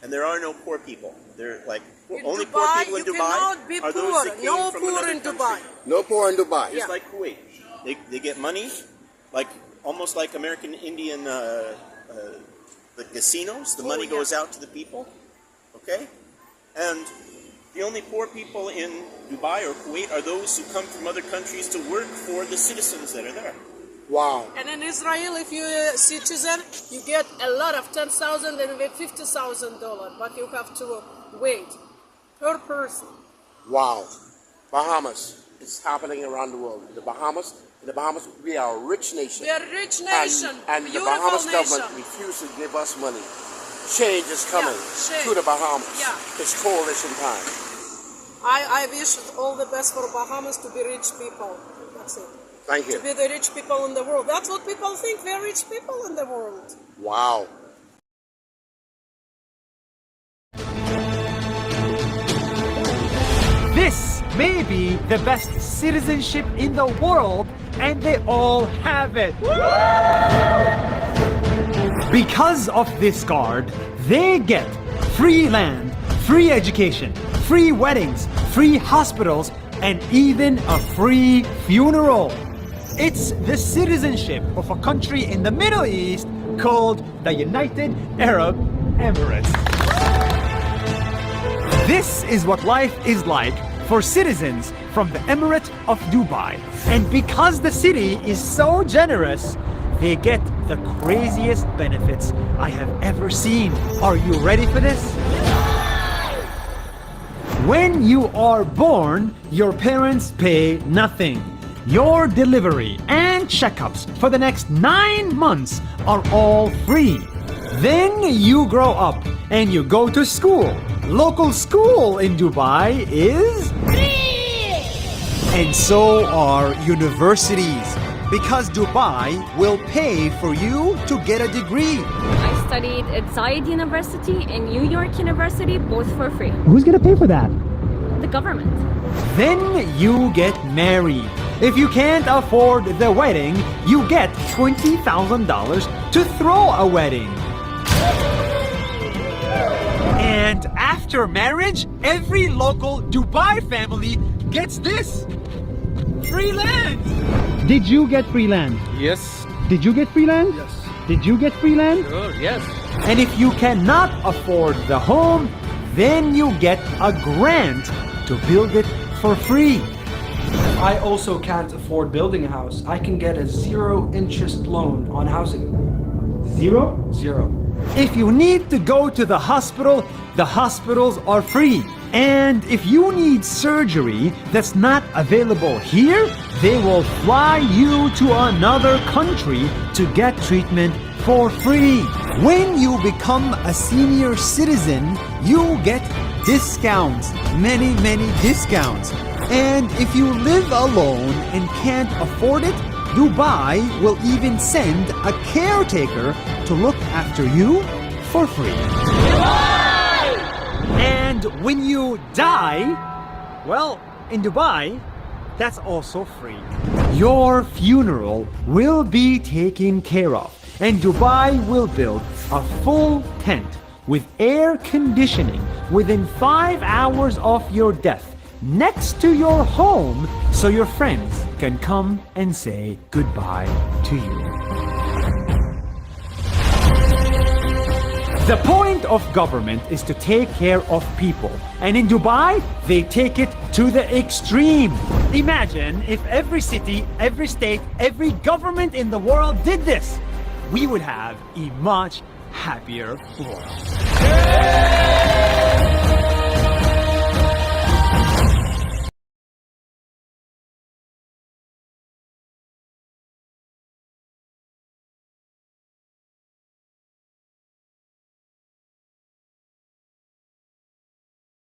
And there are no poor people. They're like only Dubai, poor people in you Dubai cannot be are poor. those that came No from poor another in country. Dubai. No poor in Dubai. Just like Kuwait. They get money, like almost like American Indian the casinos. The money goes out to the people. Okay? And the only poor people in Dubai or Kuwait are those who come from other countries to work for the citizens that are there. Wow. And in Israel, if you're a citizen, you get a lot of $10,000 and $50,000, but you have to wait per person. Wow. Bahamas. It's happening around the world. In the Bahamas, we are a rich nation. We are a rich nation. And the Bahamas government refused to give us money. change is coming change. to the Bahamas. Yeah. It's coalition time. I wish all the best for Bahamas to be rich people. That's it. Thank you. To be the rich people in the world. That's what people think. We're rich people in the world. Wow. This may be the best citizenship in the world, and they all have it. Because of this card, they get free land, free education, free weddings, free hospitals, and even a free funeral. It's the citizenship of a country in the Middle East called the United Arab Emirates. This is what life is like for citizens from the Emirate of Dubai. And because the city is so generous, they get the craziest benefits I have ever seen. Are you ready for this? When you are born, your parents pay nothing. Your delivery and checkups for the next 9 months are all free. Then you grow up and you go to school. Local school in Dubai is free! And so are universities, because Dubai will pay for you to get a degree. I studied at Zayed University and New York University, both for free. Who's gonna pay for that? The government. Then you get married. If you can't afford the wedding, you get $20,000 to throw a wedding. And after marriage, every local Dubai family gets this: free land. Did you get free land? Yes. Did you get free land? Yes. Did you get free land? Sure, yes. And if you cannot afford the home, then you get a grant to build it for free. I also can't afford building a house. I can get a 0-interest loan on housing. Zero? Zero. If you need to go to the hospitals are free. And if you need surgery that's not available here, they will fly you to another country to get treatment for free. When you become a senior citizen, you get discounts, many discounts. And if you live alone and can't afford it, Dubai will even send a caretaker to look after you for free. And when you die, well, in Dubai, that's also free. Your funeral will be taken care of, and Dubai will build a full tent with air conditioning within 5 hours of your death next to your home, so your friends can come and say goodbye to you. The point of government is to take care of people, and in Dubai, they take it to the extreme. Imagine if every city, every state, every government in the world did this. We would have a much happier world.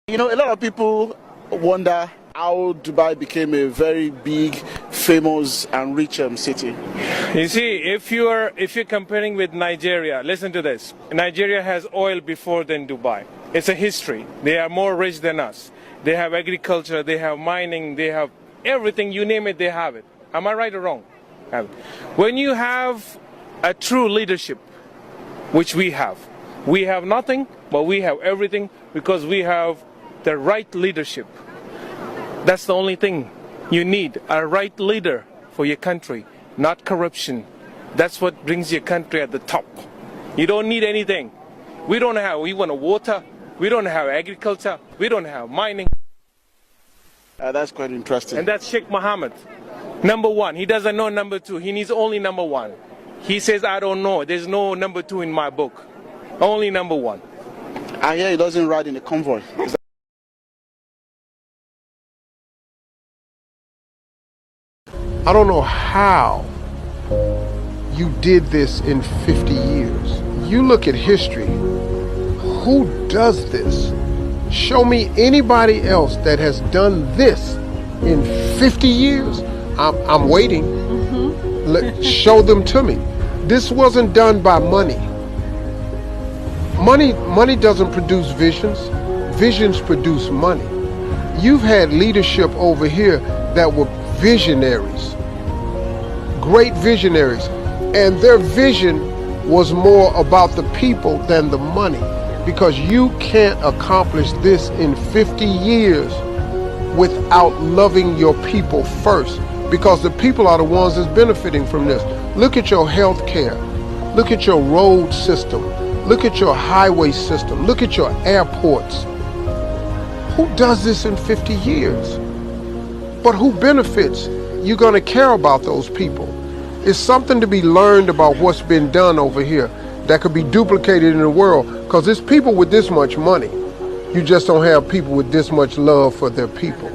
You know, a lot of people wonder how Dubai became a very big, famous and rich city. You see, if you're comparing with Nigeria, listen to this. Nigeria has oil before than Dubai. It's a history. They are more rich than us. They have agriculture, they have mining, they have everything, you name it, they have it. Am I right or wrong? When you have a true leadership, which we have nothing, but we have everything because we have the right leadership. That's the only thing you need, a right leader for your country, not corruption. That's what brings your country at the top. You don't need anything. We want water, we don't have agriculture, we don't have mining. That's quite interesting. And that's Sheikh Mohammed. Number one, he doesn't know number two, he needs only number one. He says, I don't know, there's no number two in my book. Only number one. I hear he doesn't ride in a convoy. I don't know how you did this in 50 years. You look at history, who does this? Show me anybody else that has done this in 50 years. I'm waiting. Show them to me. This wasn't done by money. Money doesn't produce visions. Visions produce money. You've had leadership over here that were visionaries, great visionaries, and their vision was more about the people than the money, because you can't accomplish this in 50 years without loving your people first, because the people are the ones that's benefiting from this. Look at your health care. Look at your road system. Look at your highway system. Look at your airports. Who does this in 50 years? But who benefits? You're going to care about those people. It's something to be learned about what's been done over here that could be duplicated in the world, because there's people with this much money. You just don't have people with this much love for their people.